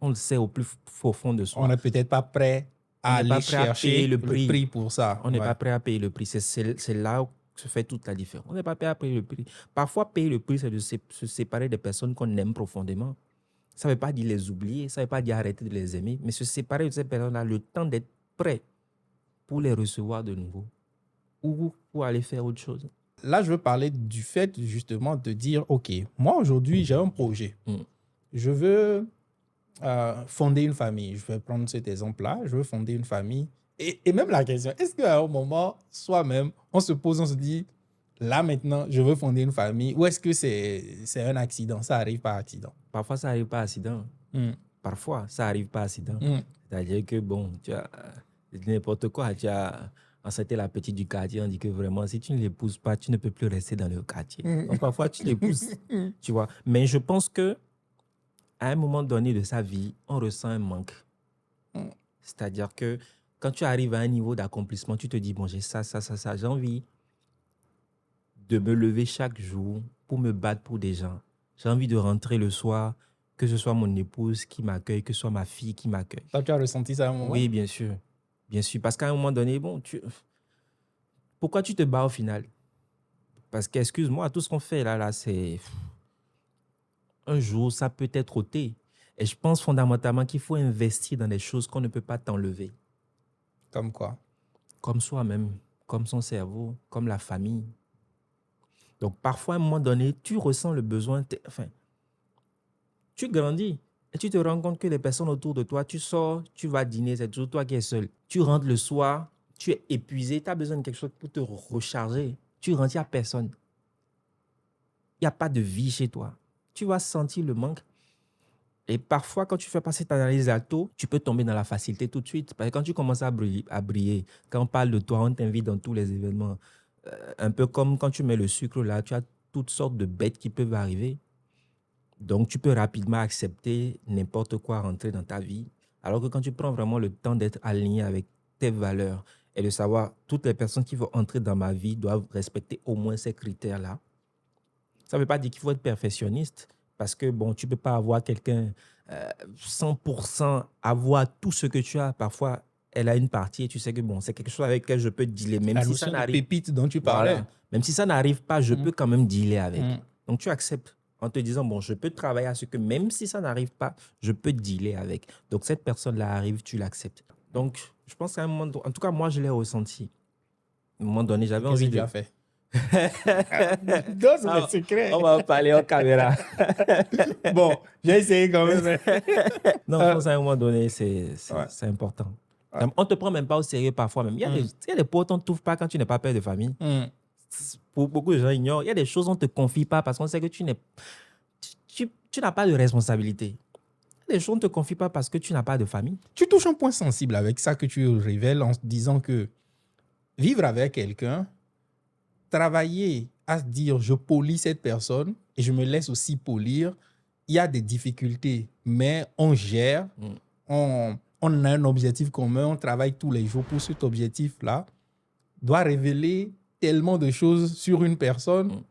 On le sait au plus profond de soi. On n'est peut-être pas prêt à aller chercher le prix pour ça. On n'est pas prêt à payer le prix. C'est là où se fait toute la différence. On n'est pas prêt à payer le prix. Parfois, payer le prix, c'est de se séparer des personnes qu'on aime profondément. Ça ne veut pas dire les oublier, ça ne veut pas dire arrêter de les aimer, mais se séparer de ces personnes-là, le temps d'être prêt pour les recevoir de nouveau ou pour aller faire autre chose. Là, je veux parler du fait justement de dire, OK, moi aujourd'hui, j'ai un projet. Je veux fonder une famille. Je vais prendre cet exemple-là. Je veux fonder une famille. Et même la question, est-ce qu'à un moment, soi-même, on se pose, on se dit, là maintenant, je veux fonder une famille, ou est-ce que c'est un accident? Ça arrive par accident? Parfois, ça arrive par accident. Parfois, ça arrive par accident. C'est-à-dire que, bon, tu as n'importe quoi. Tu as enceinté la petite du quartier. On dit que vraiment, si tu ne l'épouses pas, tu ne peux plus rester dans le quartier. Donc, parfois, tu l'épouses. Tu vois. Mais je pense que à un moment donné de sa vie, on ressent un manque. C'est-à-dire que quand tu arrives à un niveau d'accomplissement, tu te dis, bon, j'ai ça. J'ai envie de me lever chaque jour pour me battre pour des gens. J'ai envie de rentrer le soir, que ce soit mon épouse qui m'accueille, que ce soit ma fille qui m'accueille. Toi, tu as ressenti ça à un moment? Oui, bien sûr. Bien sûr. Parce qu'à un moment donné, bon, pourquoi tu te bats au final? Parce qu'excuse-moi, tout ce qu'on fait là, c'est... Un jour, ça peut être ôté. Et je pense fondamentalement qu'il faut investir dans des choses qu'on ne peut pas t'enlever. Comme quoi? Comme soi-même, comme son cerveau, comme la famille. Donc, parfois, à un moment donné, tu ressens le besoin... tu grandis et tu te rends compte que les personnes autour de toi, tu sors, tu vas dîner, c'est toujours toi qui es seul. Tu rentres le soir, tu es épuisé, tu as besoin de quelque chose pour te recharger. Tu rentres, il n'y a personne. Il n'y a pas de vie chez toi. Tu vas sentir le manque. Et parfois, quand tu fais passer ta analyse à tôt, tu peux tomber dans la facilité tout de suite. Parce que quand tu commences à briller, quand on parle de toi, on t'invite dans tous les événements. Un peu comme quand tu mets le sucre là, tu as toutes sortes de bêtes qui peuvent arriver. Donc, tu peux rapidement accepter n'importe quoi rentrer dans ta vie. Alors que quand tu prends vraiment le temps d'être aligné avec tes valeurs et de savoir toutes les personnes qui vont entrer dans ma vie doivent respecter au moins ces critères-là. Ça ne veut pas dire qu'il faut être perfectionniste parce que, bon, tu ne peux pas avoir quelqu'un 100% avoir tout ce que tu as. Parfois, elle a une partie et tu sais que, bon, c'est quelque chose avec lequel je peux dealer. Même La si notion ça de n'arrive, pépite dont tu parlais. voilà. Même si ça n'arrive pas, je peux quand même dealer avec. Mm. Donc, tu acceptes en te disant, bon, je peux travailler à ce que même si ça n'arrive pas, je peux dealer avec. Donc, cette personne-là arrive, tu l'acceptes. Donc, je pense qu'à un moment, en tout cas, moi, je l'ai ressenti. À un moment donné, j'avais Qu'est-ce envie que de... tu as fait? Dose les secrets. On va en parler en caméra. Bon, j'ai essayé quand même. Non, je pense qu'à un moment donné, c'est Ouais. important. Ouais. On ne te prend même pas au sérieux parfois même. Il y a des potes, on ne t'ouvre pas quand tu n'es pas père de famille. Mm. Pour beaucoup de gens ignorent. Il y a des choses qu'on ne te confie pas parce qu'on sait que tu n'as pas de responsabilité. Il y a des choses qu'on ne te confie pas parce que tu n'as pas de famille. Tu touches un point sensible avec ça que tu révèles en disant que vivre avec quelqu'un, travailler à se dire je polis cette personne et je me laisse aussi polir, il y a des difficultés, mais on gère, on a un objectif commun, on travaille tous les jours pour cet objectif-là, doit révéler tellement de choses sur une personne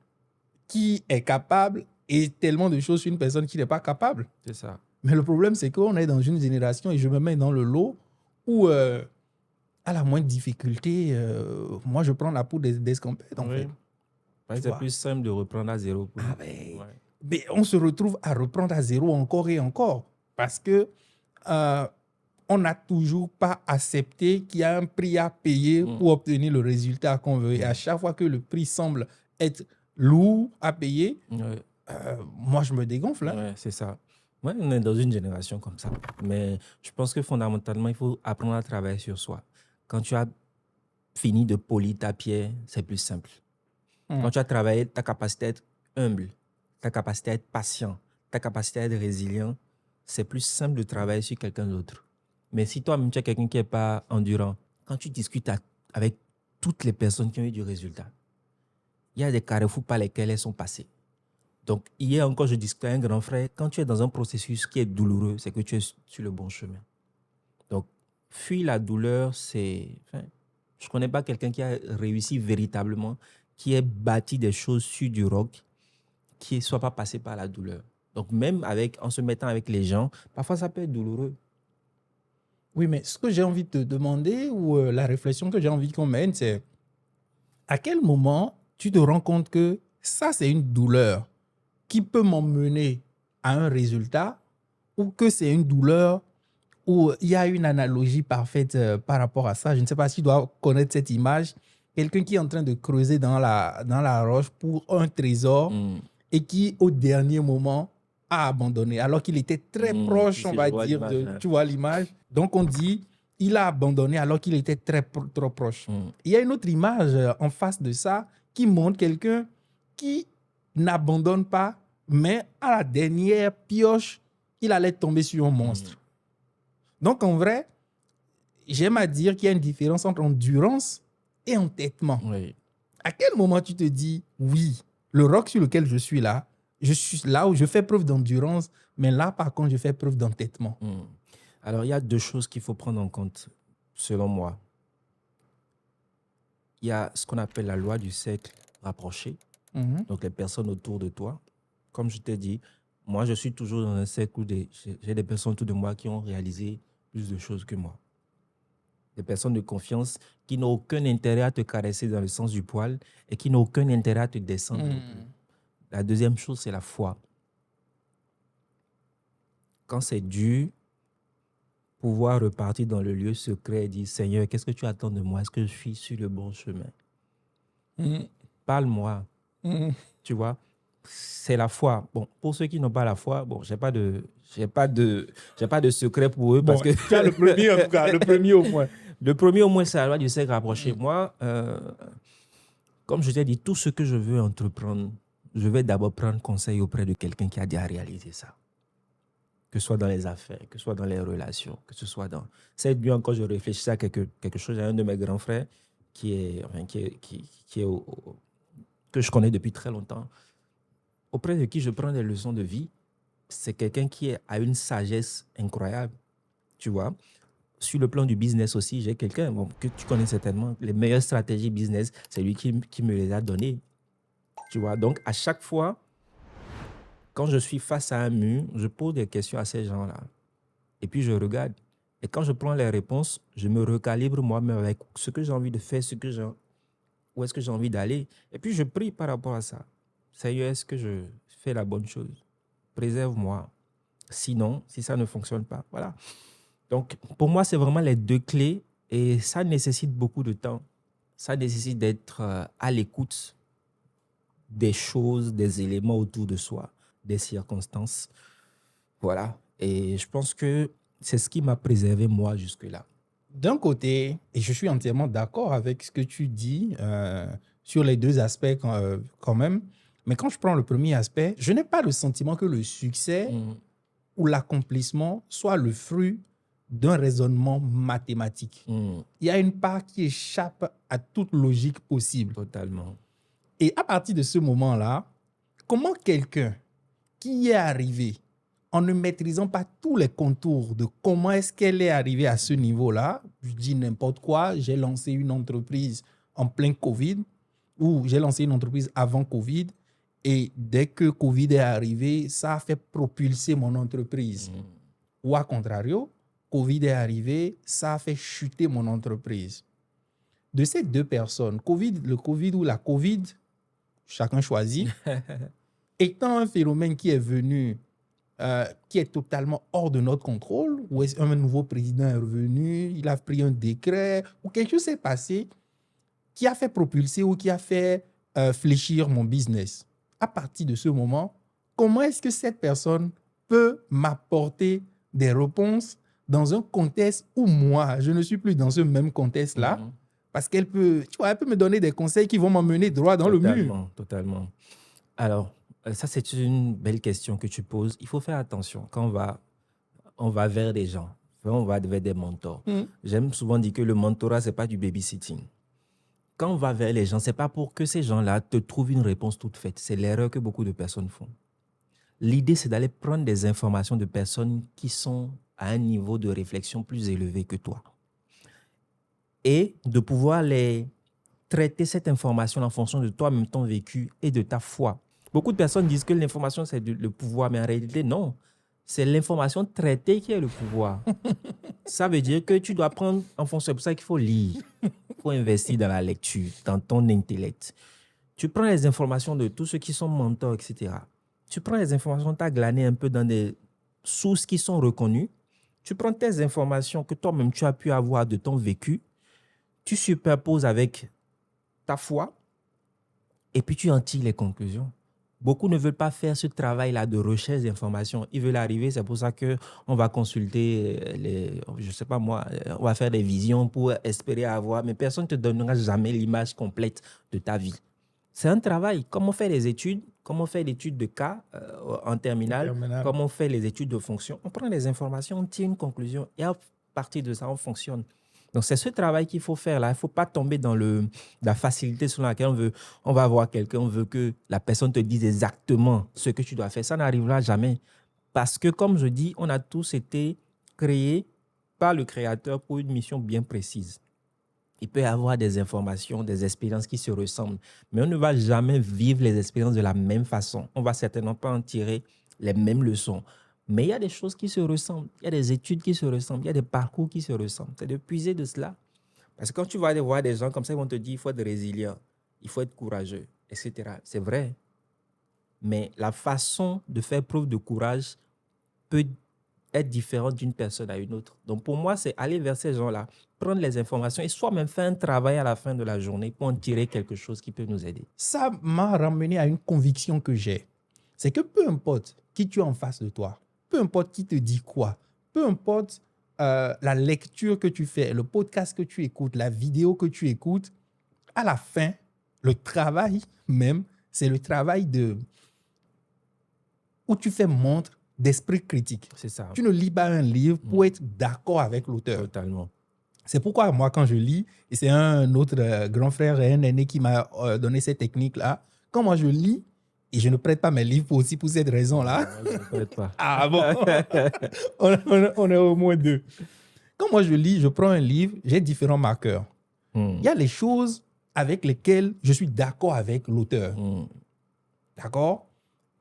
qui est capable et tellement de choses sur une personne qui n'est pas capable. C'est ça. Mais le problème, c'est qu'on est dans une génération, et je me mets dans le lot, où à la moindre difficulté, moi, je prends la poudre d'escampette, en fait. C'est plus simple de reprendre à zéro. Mais on se retrouve à reprendre à zéro encore et encore, parce que on n'a toujours pas accepté qu'il y a un prix à payer pour obtenir le résultat qu'on veut. Et à chaque fois que le prix semble être lourd à payer, moi, je me dégonfle. Hein. Ouais, c'est ça. Ouais, on est dans une génération comme ça. Mais je pense que fondamentalement, il faut apprendre à travailler sur soi. Quand tu as fini de polir ta pierre, c'est plus simple. Quand tu as travaillé ta capacité à être humble, ta capacité à être patient, ta capacité à être résilient, c'est plus simple de travailler sur quelqu'un d'autre. Mais si toi-même, tu es quelqu'un qui n'est pas endurant, quand tu discutes avec toutes les personnes qui ont eu du résultat, il y a des carrefours par lesquels elles sont passées. Donc, hier encore, je discutais avec un grand frère. Quand tu es dans un processus qui est douloureux, c'est que tu es sur le bon chemin. Donc, fuir la douleur, c'est... Enfin, je ne connais pas quelqu'un qui a réussi véritablement, qui ait bâti des choses sur du roc, qui ne soit pas passé par la douleur. Donc, même en se mettant avec les gens, parfois, ça peut être douloureux. Oui, mais ce que j'ai envie de te demander, ou la réflexion que j'ai envie qu'on mène, c'est à quel moment tu te rends compte que ça, c'est une douleur qui peut m'emmener à un résultat, ou que c'est une douleur où il y a une analogie parfaite par rapport à ça. Je ne sais pas si tu dois connaître cette image. Quelqu'un qui est en train de creuser dans la roche pour un trésor et qui, au dernier moment, a abandonné, alors qu'il était très proche, on va dire, tu vois l'image. Donc, on dit, il a abandonné alors qu'il était trop proche. Il y a une autre image en face de ça qui montre quelqu'un qui n'abandonne pas, mais à la dernière pioche, il allait tomber sur un monstre. Donc, en vrai, j'aime à dire qu'il y a une différence entre endurance et entêtement. Oui. À quel moment tu te dis, oui, le roc sur lequel je suis là où je fais preuve d'endurance, mais là, par contre, je fais preuve d'entêtement. Alors, il y a deux choses qu'il faut prendre en compte, selon moi. Il y a ce qu'on appelle la loi du cercle rapproché, donc les personnes autour de toi. Comme je t'ai dit, moi, je suis toujours dans un cercle où j'ai des personnes autour de moi qui ont réalisé plus de choses que moi. Des personnes de confiance qui n'ont aucun intérêt à te caresser dans le sens du poil et qui n'ont aucun intérêt à te descendre. La deuxième chose, c'est la foi. Quand c'est dur, pouvoir repartir dans le lieu secret et dire « Seigneur, qu'est-ce que tu attends de moi? Est-ce que je suis sur le bon chemin? Parle-moi. » Tu vois, c'est la foi. Bon, pour ceux qui n'ont pas la foi, bon, j'ai pas de secret pour eux. Parce que tu as le premier, en tout cas, le premier au moins. Le premier au moins, c'est la loi du cercle rapproché. Moi, comme je t'ai dit, tout ce que je veux entreprendre, je vais d'abord prendre conseil auprès de quelqu'un qui a déjà réalisé ça. Que ce soit dans les affaires, que ce soit dans les relations, que ce soit dans... Cette nuit encore, je réfléchissais à quelque chose. J'ai un de mes grands frères que je connais depuis très longtemps. auprès de qui je prends des leçons de vie, c'est quelqu'un qui a une sagesse incroyable, tu vois. Sur le plan du business aussi, j'ai quelqu'un que tu connais certainement. Les meilleures stratégies business, c'est lui qui me les a données, tu vois. Donc, à chaque fois, quand je suis face à un mur, je pose des questions à ces gens-là. Et puis, je regarde. Et quand je prends les réponses, je me recalibre moi-même avec ce que j'ai envie de faire, où est-ce que j'ai envie d'aller. Et puis, je prie par rapport à ça. Seigneur, est-ce que je fais la bonne chose? Préserve-moi. Sinon, si ça ne fonctionne pas, voilà. Donc, pour moi, c'est vraiment les deux clés et ça nécessite beaucoup de temps. Ça nécessite d'être à l'écoute des choses, des éléments autour de soi, des circonstances. Voilà. Et je pense que c'est ce qui m'a préservé, moi, jusque-là. D'un côté, et je suis entièrement d'accord avec ce que tu dis sur les deux aspects quand même, mais quand je prends le premier aspect, je n'ai pas le sentiment que le succès ou l'accomplissement soit le fruit d'un raisonnement mathématique. Il y a une part qui échappe à toute logique possible. Totalement. Et à partir de ce moment-là, comment quelqu'un qui est arrivé en ne maîtrisant pas tous les contours de comment est-ce qu'elle est arrivée à ce niveau-là, je dis n'importe quoi, j'ai lancé une entreprise en plein Covid ou j'ai lancé une entreprise avant Covid et dès que Covid est arrivé, ça a fait propulser mon entreprise. Ou à contrario, Covid est arrivé, ça a fait chuter mon entreprise. De ces deux personnes, le Covid ou la Covid, chacun choisit, étant un phénomène qui est venu, qui est totalement hors de notre contrôle, où un nouveau président est revenu, il a pris un décret, ou quelque chose s'est passé qui a fait propulser ou qui a fait fléchir mon business. À partir de ce moment, comment est-ce que cette personne peut m'apporter des réponses dans un contexte où moi, je ne suis plus dans ce même contexte-là, parce qu'elle peut, tu vois, elle peut me donner des conseils qui vont m'emmener droit dans le mur. Totalement. Alors, ça, c'est une belle question que tu poses. Il faut faire attention quand on va vers des gens, on va vers des mentors. J'aime souvent dire que le mentorat, ce n'est pas du babysitting. Quand on va vers les gens, ce n'est pas pour que ces gens-là te trouvent une réponse toute faite. C'est l'erreur que beaucoup de personnes font. L'idée, c'est d'aller prendre des informations de personnes qui sont à un niveau de réflexion plus élevé que toi. Et de pouvoir traiter cette information en fonction de toi-même, ton vécu et de ta foi. Beaucoup de personnes disent que l'information, c'est le pouvoir, mais en réalité, non. C'est l'information traitée qui est le pouvoir. Ça veut dire que tu dois prendre en fonction. C'est pour ça qu'il faut lire. Il faut investir dans la lecture, dans ton intellect. Tu prends les informations de tous ceux qui sont mentors, etc. Tu prends les informations, tu as glané un peu dans des sources qui sont reconnues. Tu prends tes informations que toi-même tu as pu avoir de ton vécu. Tu superposes avec ta foi et puis tu en tires les conclusions. Beaucoup ne veulent pas faire ce travail-là de recherche d'informations. Ils veulent arriver, c'est pour ça qu'on va consulter, je ne sais pas moi, on va faire des visions pour espérer avoir, mais personne ne te donnera jamais l'image complète de ta vie. C'est un travail. Comme on fait les études, comme on fait l'étude de cas en terminale, comme on fait les études de fonction, on prend les informations, on tire une conclusion et à partir de ça, on fonctionne. Donc, c'est ce travail qu'il faut faire là. Il ne faut pas tomber dans la facilité selon laquelle on va voir quelqu'un, on veut que la personne te dise exactement ce que tu dois faire. Ça n'arrivera jamais. Parce que, comme je dis, on a tous été créés par le Créateur pour une mission bien précise. Il peut y avoir des informations, des expériences qui se ressemblent, mais on ne va jamais vivre les expériences de la même façon. On ne va certainement pas en tirer les mêmes leçons. Mais il y a des choses qui se ressemblent, il y a des études qui se ressemblent, il y a des parcours qui se ressemblent. C'est de puiser de cela. Parce que quand tu vas aller voir des gens comme ça, ils vont te dire qu'il faut être résilient, il faut être courageux, etc. C'est vrai. Mais la façon de faire preuve de courage peut être différente d'une personne à une autre. Donc pour moi, c'est aller vers ces gens-là, prendre les informations et soi-même faire un travail à la fin de la journée pour en tirer quelque chose qui peut nous aider. Ça m'a ramené à une conviction que j'ai. C'est que peu importe qui tu as en face de toi, peu importe qui te dit quoi, peu importe la lecture que tu fais, le podcast que tu écoutes, la vidéo que tu écoutes, à la fin, le travail même, c'est le travail où tu fais montre d'esprit critique. C'est ça. Tu ne lis pas un livre pour être d'accord avec l'auteur. Totalement. C'est pourquoi moi, quand je lis, et c'est un autre grand frère et un aîné qui m'a donné cette technique-là, quand moi je lis Et je ne prête pas mes livres aussi pour cette raison-là. Non, je ne prête pas. Ah bon, on est au moins deux. Quand moi je lis, je prends un livre, j'ai différents marqueurs. Il y a les choses avec lesquelles je suis d'accord avec l'auteur. D'accord?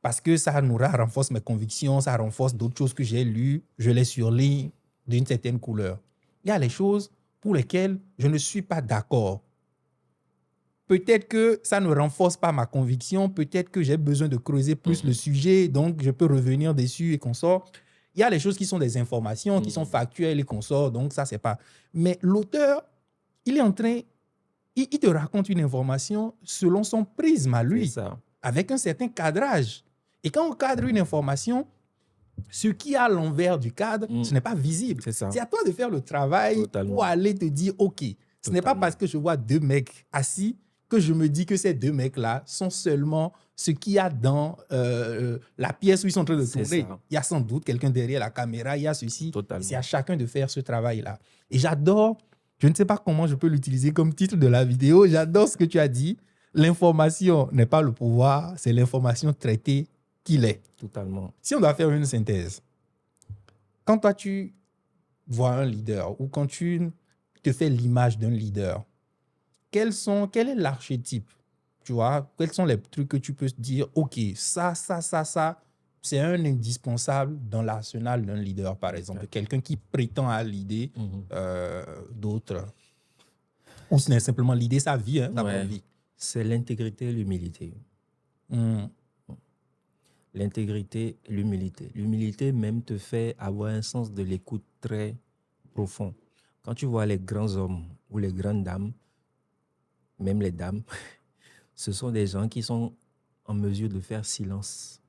Parce que ça renforce mes convictions, ça renforce d'autres choses que j'ai lues, je les surligne d'une certaine couleur. Il y a les choses pour lesquelles je ne suis pas d'accord. Peut-être que ça ne renforce pas ma conviction, peut-être que j'ai besoin de creuser plus le sujet, donc je peux revenir dessus et qu'on sort. Il y a les choses qui sont des informations, qui sont factuelles et qu'on sort, donc ça, c'est pas... Mais l'auteur, il est en train... Il te raconte une information selon son prisme à lui, avec un certain cadrage. Et quand on cadre une information, ce qui est à l'envers du cadre, ce n'est pas visible. C'est à toi de faire le travail pour aller te dire, OK, ce n'est pas parce que je vois deux mecs assis que je me dis que ces deux mecs-là sont seulement ce qu'il y a dans la pièce où ils sont en train de tourner. Il y a sans doute quelqu'un derrière la caméra, il y a ceci. C'est à chacun de faire ce travail-là. Et j'adore, je ne sais pas comment je peux l'utiliser comme titre de la vidéo, j'adore ce que tu as dit. L'information n'est pas le pouvoir, c'est l'information traitée qu'il est. Totalement. Si on doit faire une synthèse, quand toi tu vois un leader ou quand tu te fais l'image d'un leader, quel est l'archétype? Tu vois, quels sont les trucs que tu peux te dire, OK, ça, c'est un indispensable dans l'arsenal d'un leader, par exemple. Quelqu'un qui prétend à l'idée d'autres. Ou ce n'est simplement l'idée, sa vie, sa vie. C'est l'intégrité et l'humilité. L'intégrité et l'humilité. L'humilité même te fait avoir un sens de l'écoute très profond. Quand tu vois les grands hommes ou les grandes dames, même les dames, ce sont des gens qui sont en mesure de faire silence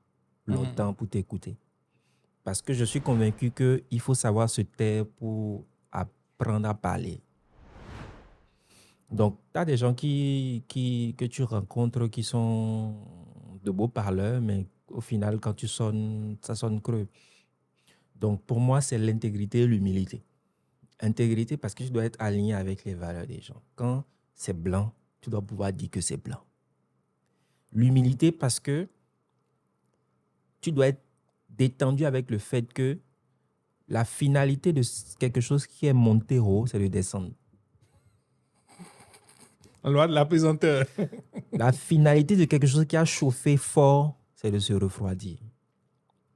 longtemps pour t'écouter. Parce que je suis convaincu qu'il faut savoir se taire pour apprendre à parler. Donc, tu as des gens que tu rencontres qui sont de beaux parleurs, mais au final, quand tu sonnes, ça sonne creux. Donc, pour moi, c'est l'intégrité et l'humilité. Intégrité parce que tu dois être aligné avec les valeurs des gens. Quand c'est blanc, tu dois pouvoir dire que c'est blanc. L'humilité parce que tu dois être détendu avec le fait que la finalité de quelque chose qui est monté haut, c'est de descendre. La loi de la pesanteur. La finalité de quelque chose qui a chauffé fort, c'est de se refroidir.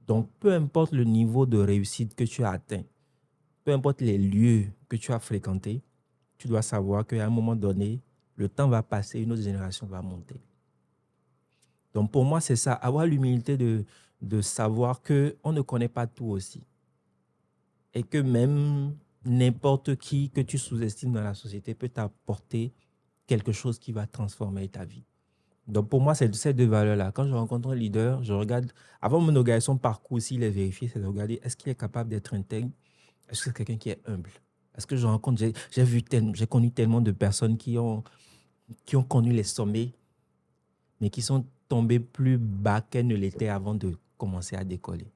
Donc, peu importe le niveau de réussite que tu as atteint, peu importe les lieux que tu as fréquentés, tu dois savoir qu'à un moment donné, le temps va passer, une autre génération va monter. Donc, pour moi, c'est ça, avoir l'humilité de savoir qu'on ne connaît pas tout aussi. Et que même n'importe qui que tu sous-estimes dans la société peut t'apporter quelque chose qui va transformer ta vie. Donc, pour moi, c'est ces deux valeurs-là. Quand je rencontre un leader, je regarde, avant de regarder son parcours, s'il est vérifié, c'est de regarder est-ce qu'il est capable d'être intègre, est-ce que c'est quelqu'un qui est humble. Est-ce que je rencontre, j'ai connu tellement de personnes qui ont connu les sommets, mais qui sont tombées plus bas qu'elles ne l'étaient avant de commencer à décoller.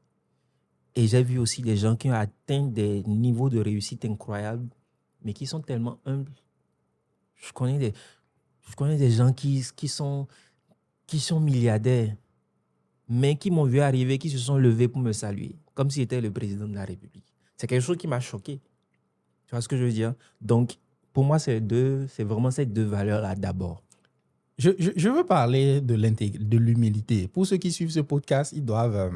Et j'ai vu aussi des gens qui ont atteint des niveaux de réussite incroyables, mais qui sont tellement humbles. Je connais des gens qui sont milliardaires, mais qui m'ont vu arriver, qui se sont levés pour me saluer, comme si j'étais le président de la République. C'est quelque chose qui m'a choqué. Tu vois ce que je veux dire? Donc, pour moi, c'est vraiment ces deux valeurs-là d'abord. Je veux parler de l'humilité. Pour ceux qui suivent ce podcast, ils doivent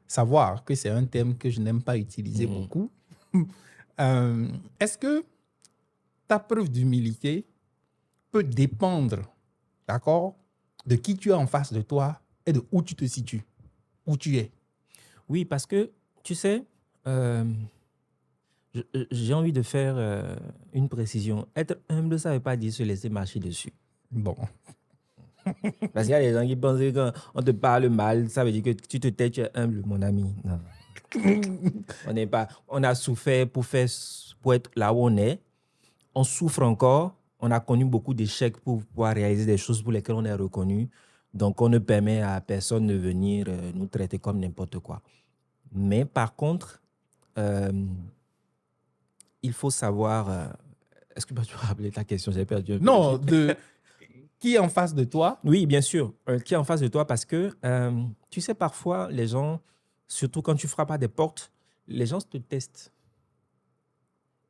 savoir que c'est un thème que je n'aime pas utiliser beaucoup. Est-ce que ta preuve d'humilité peut dépendre, d'accord, de qui tu as en face de toi et de où tu te situes, où tu es? Oui, parce que, tu sais, j'ai envie de faire une précision. Être humble, ça ne veut pas dire se laisser marcher dessus. Bon. Parce qu'il y a des gens qui pensent que quand on te parle mal, ça veut dire que tu te tais, tu es humble, mon ami. Non. On a souffert pour être là où on est. On souffre encore. On a connu beaucoup d'échecs pour pouvoir réaliser des choses pour lesquelles on est reconnu. Donc, on ne permet à personne de venir nous traiter comme n'importe quoi. Mais par contre, il faut savoir... Est-ce que tu peux rappeler ta question? J'ai perdu un peu. Non, qui est en face de toi. Oui, bien sûr, qui est en face de toi parce que, tu sais, parfois, les gens, surtout quand tu frappes à des portes, les gens te testent.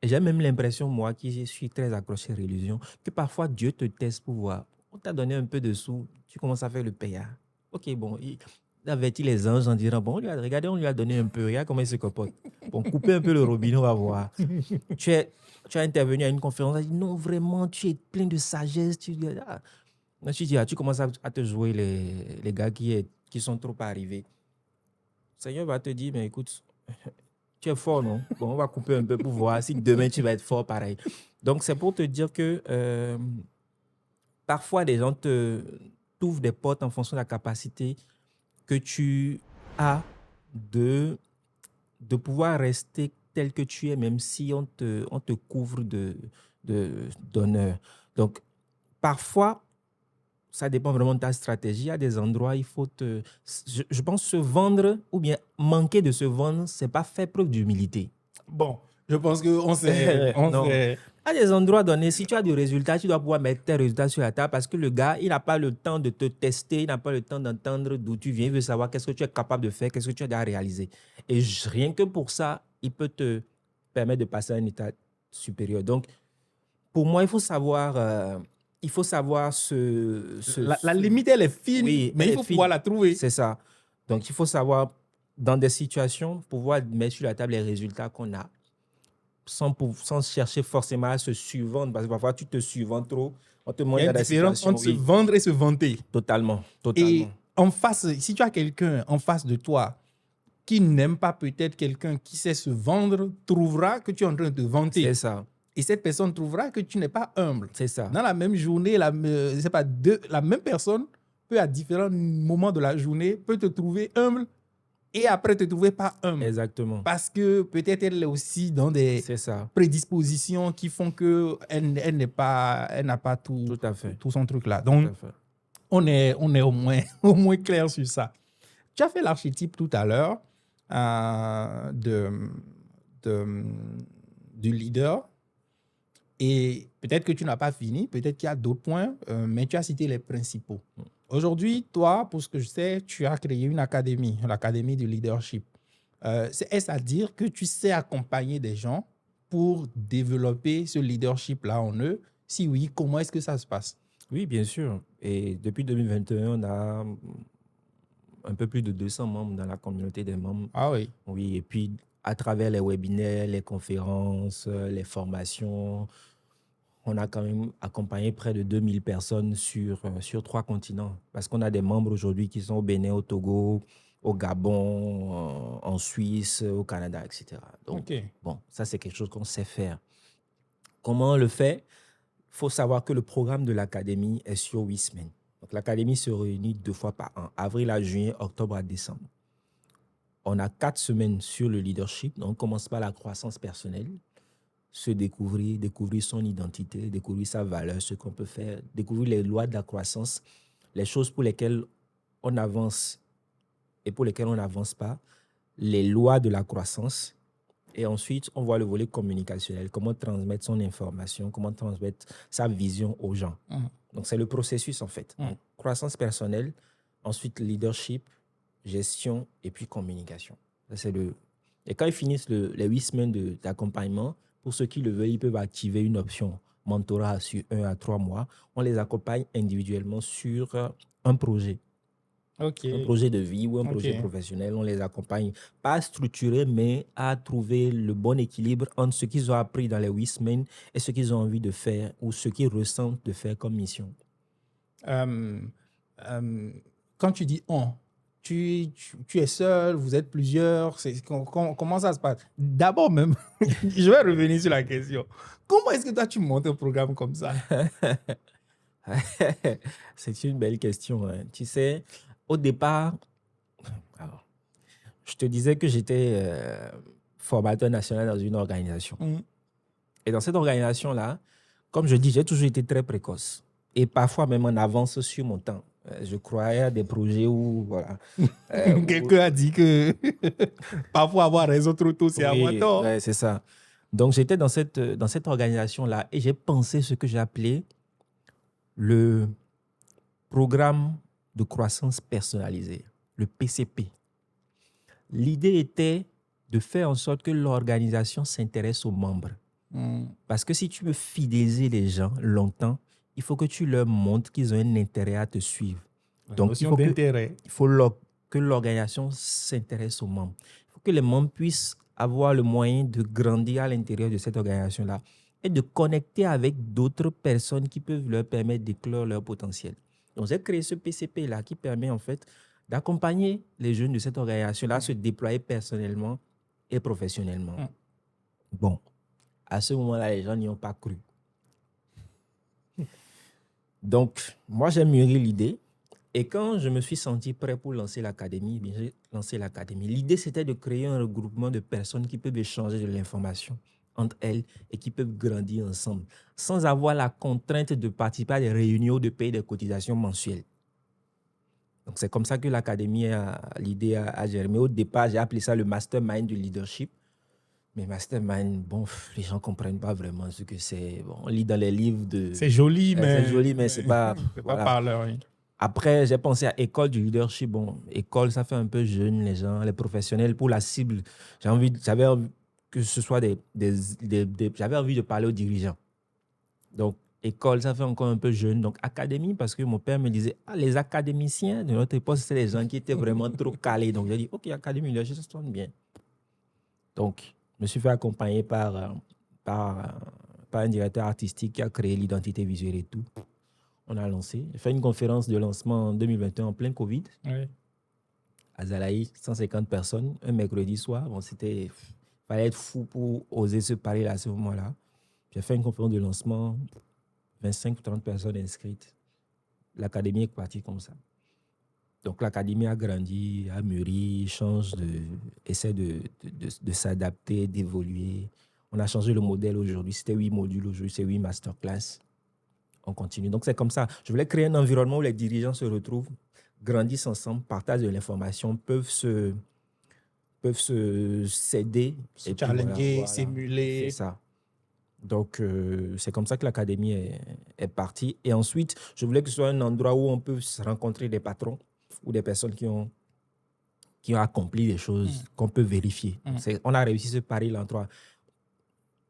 Et j'ai même l'impression, moi, qui suis très accroché à l'illusion, que parfois Dieu te teste pour voir. On t'a donné un peu de sous, tu commences à faire le payard. Ok, bon, il avertit les anges en disant, bon, regardez, on lui a donné un peu, regarde comment il se comporte. Bon, coupez un peu le robinet, on va voir. Tu as intervenu à une conférence, tu as dit, non, vraiment, tu es plein de sagesse. Tu commences à te jouer les gars qui sont trop arrivés. Le Seigneur va te dire, mais écoute, tu es fort, non? Bon, on va couper un peu pour voir si demain tu vas être fort pareil. Donc, c'est pour te dire que parfois, des gens t'ouvrent des portes en fonction de la capacité que tu as de pouvoir rester tel que tu es, même si on te couvre d'honneur. Donc, parfois, ça dépend vraiment de ta stratégie. À des endroits, il faut je pense se vendre ou bien manquer de se vendre, c'est pas faire preuve d'humilité. Bon, je pense qu'on sait. À des endroits donnés, si tu as du résultat, tu dois pouvoir mettre tes résultats sur la table parce que le gars, il n'a pas le temps de te tester, il n'a pas le temps d'entendre d'où tu viens, il veut savoir qu'est-ce que tu es capable de faire, qu'est-ce que tu as déjà réalisé. Et rien que pour ça, il peut te permettre de passer à un état supérieur. Donc, pour moi, il faut savoir la limite, elle est fine, oui, mais il faut pouvoir la trouver. C'est ça. Donc, il faut savoir, dans des situations, pouvoir mettre sur la table les résultats qu'on a sans chercher forcément à se survendre. Parce que parfois, tu te survends trop. On te montre il y a une différence entre se vendre et se vanter. Totalement. Et en face, si tu as quelqu'un en face de toi qui n'aime pas peut-être quelqu'un qui sait se vendre, trouvera que tu es en train de te vanter. C'est ça. Et cette personne trouvera que tu n'es pas humble. C'est ça. Dans la même journée, la même personne peut, à différents moments de la journée, peut te trouver humble et après te trouver pas humble. Exactement. Parce que peut-être elle est aussi dans des prédispositions qui font qu'elle n'a pas tout son truc là. Donc, on est au moins clair sur ça. Tu as fait l'archétype tout à l'heure du leader. Et peut-être que tu n'as pas fini, peut-être qu'il y a d'autres points, mais tu as cité les principaux. Aujourd'hui, toi, pour ce que je sais, tu as créé une académie, l'académie du leadership. Est-ce à dire que tu sais accompagner des gens pour développer ce leadership-là en eux? Si oui, comment est-ce que ça se passe? Oui, bien sûr. Et depuis 2021, on a un peu plus de 200 membres dans la communauté des membres. Ah oui? Oui, et puis à travers les webinaires, les conférences, les formations, on a quand même accompagné près de 2000 personnes sur 3 continents. Parce qu'on a des membres aujourd'hui qui sont au Bénin, au Togo, au Gabon, en Suisse, au Canada, etc. Donc, bon, ça, c'est quelque chose qu'on sait faire. Comment on le fait? Il faut savoir que le programme de l'académie est sur 8 semaines. Donc, l'académie se réunit 2 fois par an, avril à juillet, octobre à décembre. On a 4 semaines sur le leadership. Donc, on commence par la croissance personnelle, se découvrir son identité, découvrir sa valeur, ce qu'on peut faire, découvrir les lois de la croissance, les choses pour lesquelles on avance et pour lesquelles on n'avance pas, les lois de la croissance. Et ensuite, on voit le volet communicationnel, comment transmettre son information, comment transmettre sa vision aux gens. Donc, c'est le processus, en fait. Donc, croissance personnelle, ensuite leadership, gestion et puis communication. Ça, c'est Et quand ils finissent les 8 semaines d'accompagnement, pour ceux qui le veulent, ils peuvent activer une option mentorat sur 1 à 3 mois. On les accompagne individuellement sur un projet. Un projet de vie ou un projet professionnel. On les accompagne, pas à structurer, mais à trouver le bon équilibre entre ce qu'ils ont appris dans les 8 semaines et ce qu'ils ont envie de faire ou ce qu'ils ressentent de faire comme mission. Quand tu dis « on », tu es seul, vous êtes plusieurs, comment ça se passe? D'abord même, je vais revenir sur la question. Comment est-ce que toi, tu montes un programme comme ça? C'est une belle question. Hein. Tu sais, au départ, alors, je te disais que j'étais formateur national dans une organisation. Et dans cette organisation-là, comme je dis, j'ai toujours été très précoce. Et parfois même en avance sur mon temps. Je croyais à des projets où, voilà. Quelqu'un a dit que parfois avoir raison trop tôt, c'est avoir tort. Ouais, c'est ça. Donc, j'étais dans cette organisation-là et j'ai pensé ce que j'ai appelé le programme de croissance personnalisée, le PCP. L'idée était de faire en sorte que l'organisation s'intéresse aux membres. Parce que si tu veux fidéliser les gens longtemps, il faut que tu leur montres qu'ils ont un intérêt à te suivre. Donc, il faut que l'organisation s'intéresse aux membres. Il faut que les membres puissent avoir le moyen de grandir à l'intérieur de cette organisation-là et de connecter avec d'autres personnes qui peuvent leur permettre d'éclore leur potentiel. Donc, j'ai créé ce PCP-là qui permet en fait d'accompagner les jeunes de cette organisation-là à se déployer personnellement et professionnellement. Bon, à ce moment-là, les gens n'y ont pas cru. Donc, moi, j'ai mûri l'idée. Et quand je me suis senti prêt pour lancer l'académie, j'ai lancé l'académie. L'idée, c'était de créer un regroupement de personnes qui peuvent échanger de l'information entre elles et qui peuvent grandir ensemble, sans avoir la contrainte de participer à des réunions, de payer des cotisations mensuelles. Donc, c'est comme ça que l'académie, l'idée a germé. Au départ, j'ai appelé ça le mastermind du leadership. Mais mastermind, bon, les gens ne comprennent pas vraiment ce que c'est. Bon, on lit dans les livres de... C'est joli, mais... C'est joli, mais c'est pas... pas parleur, oui. Après, j'ai pensé à école du leadership. Bon, école, ça fait un peu jeune, les gens, les professionnels. Pour la cible, j'avais envie que ce soit j'avais envie de parler aux dirigeants. Donc, école, ça fait encore un peu jeune. Donc, académie, parce que mon père me disait, les académiciens de notre époque, c'était les gens qui étaient vraiment trop calés. Donc, j'ai dit, OK, académie, leadership, ça sonne bien. Donc, je me suis fait accompagner par un directeur artistique qui a créé l'identité visuelle et tout. On a lancé. J'ai fait une conférence de lancement en 2021 en plein Covid. Oui. À Zalaï, 150 personnes, un mercredi soir. Bon, il fallait être fou pour oser se parler à ce moment-là. J'ai fait une conférence de lancement, 25 ou 30 personnes inscrites. L'académie est partie comme ça. Donc, l'académie a grandi, a mûri, essaie de s'adapter, d'évoluer. On a changé le modèle aujourd'hui. C'était 8 modules, aujourd'hui c'est 8 masterclass. On continue. Donc, c'est comme ça. Je voulais créer un environnement où les dirigeants se retrouvent, grandissent ensemble, partagent de l'information, peuvent s'aider. Se challenger, voilà. S'émuler. C'est ça. Donc, c'est comme ça que l'académie est partie. Et ensuite, je voulais que ce soit un endroit où on peut se rencontrer des patrons ou des personnes qui ont accompli des choses qu'on peut vérifier. On a réussi ce pari-là en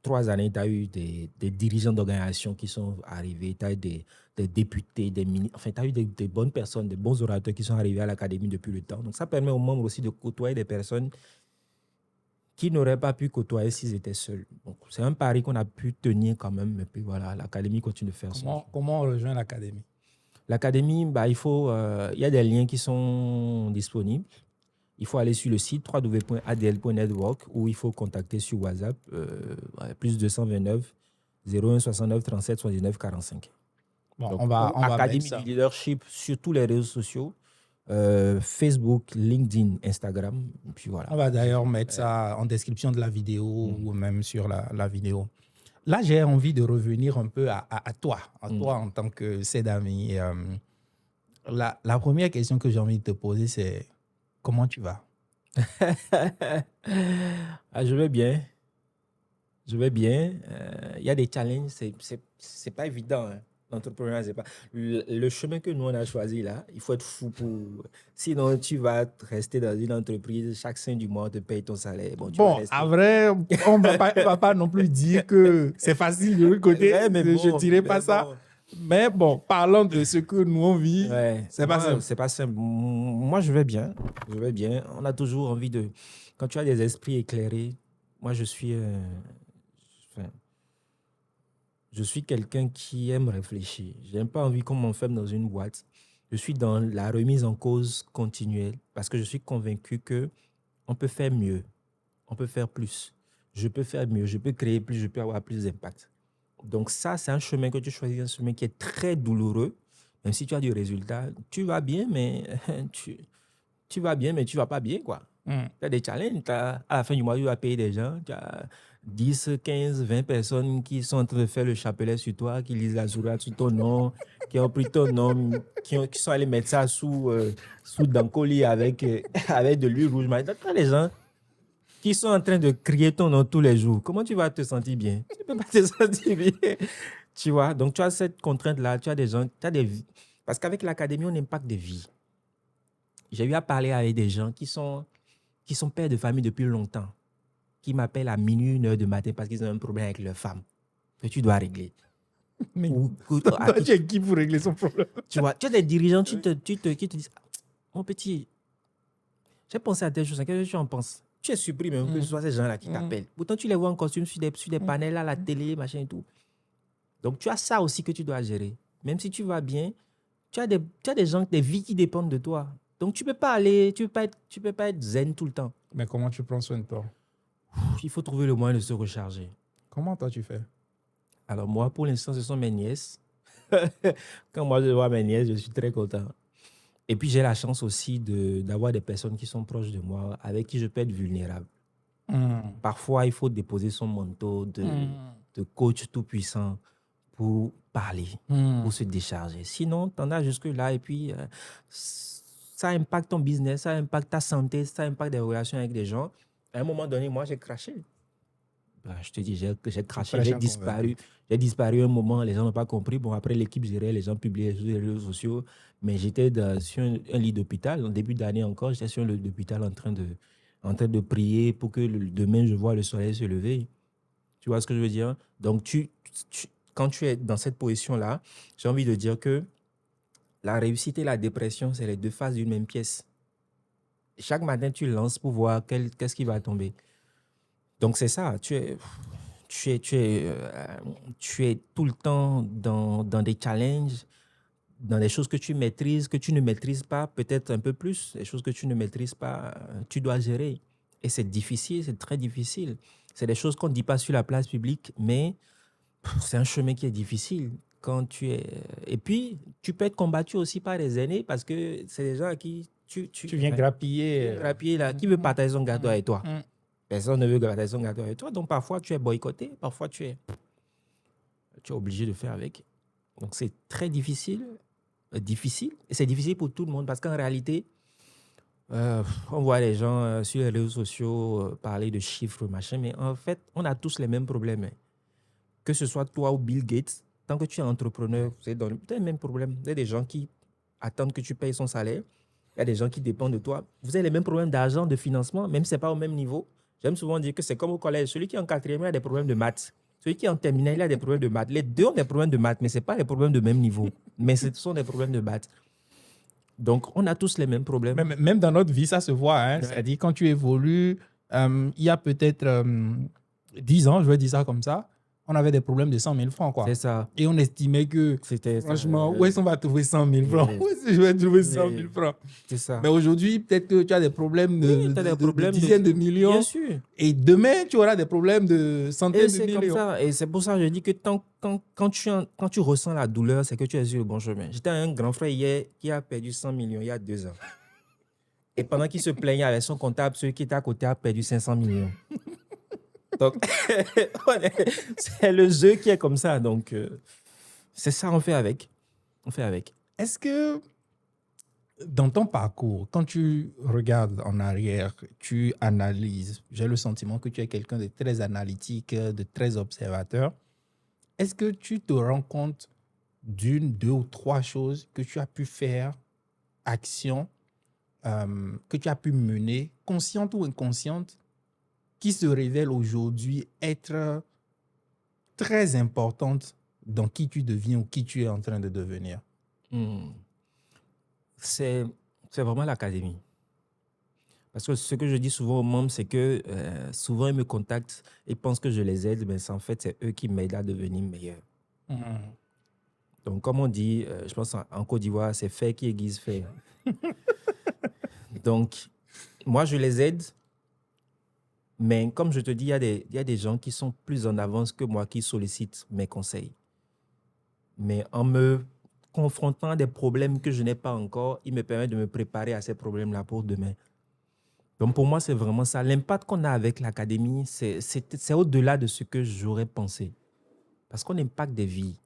3 années. Tu as eu des dirigeants d'organisations qui sont arrivés, tu as eu des députés, des ministres. Enfin, tu as eu des bonnes personnes, des bons orateurs qui sont arrivés à l'académie depuis le temps. Donc, ça permet aux membres aussi de côtoyer des personnes qui n'auraient pas pu côtoyer s'ils étaient seuls. Donc, c'est un pari qu'on a pu tenir quand même. Et puis voilà, l'académie continue de faire ça. Comment on rejoint l'académie? L'académie, il y a des liens qui sont disponibles. Il faut aller sur le site www.adl.network où il faut contacter sur WhatsApp plus 229 01 69 37 79 45. Bon, donc, on va Académie du leadership sur tous les réseaux sociaux, Facebook, LinkedIn, Instagram. Et puis voilà. On va d'ailleurs mettre ça en description de la vidéo ou même sur la vidéo. Là, j'ai envie de revenir un peu à toi, toi en tant que Sedami. La première question que j'ai envie de te poser, c'est comment tu vas? Je vais bien. Je vais bien. Il y a des challenges, c'est pas évident. Hein. L'entrepreneuriat, c'est pas... Le chemin que nous, on a choisi là, il faut être fou pour... Sinon, tu vas rester dans une entreprise, chaque fin du mois, on te paye ton salaire. Bon, à vrai, on ne va pas non plus dire que c'est facile de l'autre côté. Ouais, mais je ne dirais pas ça. Mais bon, parlons de ce que nous, on vit. Ouais, c'est pas simple. C'est pas simple. Moi, je vais bien. Je vais bien. On a toujours envie de... Quand tu as des esprits éclairés, moi, je suis quelqu'un qui aime réfléchir. Je n'aime pas envie qu'on m'enferme dans une boîte. Je suis dans la remise en cause continuelle parce que je suis convaincu qu'on peut faire mieux. On peut faire plus. Je peux faire mieux. Je peux créer plus. Je peux avoir plus d'impact. Donc ça, c'est un chemin que tu choisis, un chemin qui est très douloureux. Même si tu as du résultat, tu vas bien, mais tu vas bien, mais tu vas pas bien, quoi. Tu as des challenges. À la fin du mois, tu vas payer des gens. Tu as 10, 15, 20 personnes qui sont en train de faire le chapelet sur toi, qui lisent la sourate sous ton nom, qui ont pris ton nom, qui sont allés mettre ça sous Dankoli avec de l'huile rouge. Tu as des gens qui sont en train de crier ton nom tous les jours. Comment tu vas te sentir bien? Tu ne peux pas te sentir bien. Tu vois? Donc, tu as cette contrainte-là. Tu as des gens, Parce qu'avec l'académie, on impacte des vies. J'ai eu à parler avec des gens qui sont pères de famille depuis longtemps, qui m'appellent à minuit, 1h du matin parce qu'ils ont un problème avec leur femme que tu dois régler. Mais Ou toi, tu es qui pour régler son problème? tu vois, tu as des dirigeants qui te disent « Mon petit, j'ai pensé à telle chose, qu'est-ce que tu en penses ?» Tu es surpris même que ce soit ces gens-là qui t'appellent. Pourtant, tu les vois en costume sur des panels à la télé, machin et tout. Donc, tu as ça aussi que tu dois gérer. Même si tu vas bien, tu as des gens, des vies qui dépendent de toi. Donc, tu peux pas être zen tout le temps. Mais comment tu prends soin de toi? Il faut trouver le moyen de se recharger. Comment toi tu fais? Alors, moi, pour l'instant, ce sont mes nièces. Quand moi, je vois mes nièces, je suis très content. Et puis, j'ai la chance aussi d'avoir des personnes qui sont proches de moi, avec qui je peux être vulnérable. Parfois, il faut déposer son manteau de coach tout-puissant pour parler, pour se décharger. Sinon, tu en as jusque-là et puis ça impacte ton business, ça impacte ta santé, ça impacte des relations avec des gens. À un moment donné, moi, j'ai craché. Je te dis, j'ai craché, j'ai disparu un moment, les gens n'ont pas compris. Bon, après, l'équipe gérait, les gens publiaient sur les réseaux sociaux, mais j'étais sur un lit d'hôpital. En début d'année encore, j'étais sur un lit d'hôpital en train de prier pour que demain, je vois le soleil se lever. Tu vois ce que je veux dire? Donc, quand tu es dans cette position-là, j'ai envie de dire que la réussite et la dépression, c'est les deux faces d'une même pièce. Chaque matin, tu lances pour voir qu'est-ce qui va tomber. Donc, c'est ça. Tu es tout le temps dans des challenges, dans des choses que tu maîtrises, que tu ne maîtrises pas, peut-être un peu plus. Les choses que tu ne maîtrises pas, tu dois gérer. Et c'est difficile, c'est très difficile. C'est des choses qu'on ne dit pas sur la place publique, mais c'est un chemin qui est difficile. Et puis, tu peux être combattu aussi par des aînés parce que c'est des gens à qui tu viens grappiller. Là. Qui veut partager son gâteau avec toi? Personne ne veut partager son gâteau avec toi. Donc, parfois, tu es boycotté. Parfois, tu es obligé de faire avec. Donc, c'est très difficile. Et c'est difficile pour tout le monde parce qu'en réalité, on voit les gens sur les réseaux sociaux parler de chiffres, machin, mais en fait, on a tous les mêmes problèmes. Que ce soit toi ou Bill Gates, tant que tu es entrepreneur, tu as le même problème. Il y a des gens qui attendent que tu payes son salaire. Il y a des gens qui dépendent de toi. Vous avez les mêmes problèmes d'argent, de financement, même si ce n'est pas au même niveau. J'aime souvent dire que c'est comme au collège. Celui qui est en quatrième, il a des problèmes de maths. Celui qui est en terminale, il a des problèmes de maths. Les deux ont des problèmes de maths, mais ce n'est pas des problèmes de même niveau. Mais ce sont des problèmes de maths. Donc, on a tous les mêmes problèmes. Même dans notre vie, ça se voit. Hein? Ouais. C'est-à-dire, quand tu évolues, il y a peut-être 10 ans, je vais dire ça comme ça, on avait des problèmes de 100 000 francs. Quoi. C'est ça. Et on estimait que, franchement, où est-ce qu'on va trouver 100 000 francs? Où est-ce que je vais trouver 100 000 francs? C'est ça. Mais aujourd'hui, peut-être que tu as des problèmes de dizaines de millions. Bien sûr. Et demain, tu auras des problèmes de centaines de millions. Comme ça. Et c'est pour ça que je dis que quand tu ressens la douleur, c'est que tu es sur le bon chemin. J'étais un grand frère hier qui a perdu 100 millions il y a 2 ans. Et pendant qu'il se plaignait avec son comptable, celui qui était à côté a perdu 500 millions. Donc, c'est le jeu qui est comme ça. Donc, c'est ça, on fait avec. Est-ce que dans ton parcours, quand tu regardes en arrière, tu analyses, j'ai le sentiment que tu es quelqu'un de très analytique, de très observateur. Est-ce que tu te rends compte d'une, 2 ou 3 choses que tu as pu faire, actions, que tu as pu mener, conscientes ou inconscientes, qui se révèlent aujourd'hui être très importantes dans qui tu deviens ou qui tu es en train de devenir? C'est vraiment l'académie. Parce que ce que je dis souvent aux membres, c'est que souvent ils me contactent et pensent que je les aide, mais en fait, c'est eux qui m'aident à devenir meilleur. Donc, comme on dit, je pense en Côte d'Ivoire, c'est faire qui aiguise faire. Donc, moi, je les aide. Mais comme je te dis, il y a des gens qui sont plus en avance que moi qui sollicitent mes conseils. Mais en me confrontant à des problèmes que je n'ai pas encore, ils me permettent de me préparer à ces problèmes-là pour demain. Donc pour moi, c'est vraiment ça. L'impact qu'on a avec l'académie, c'est au-delà de ce que j'aurais pensé. Parce qu'on impacte des vies.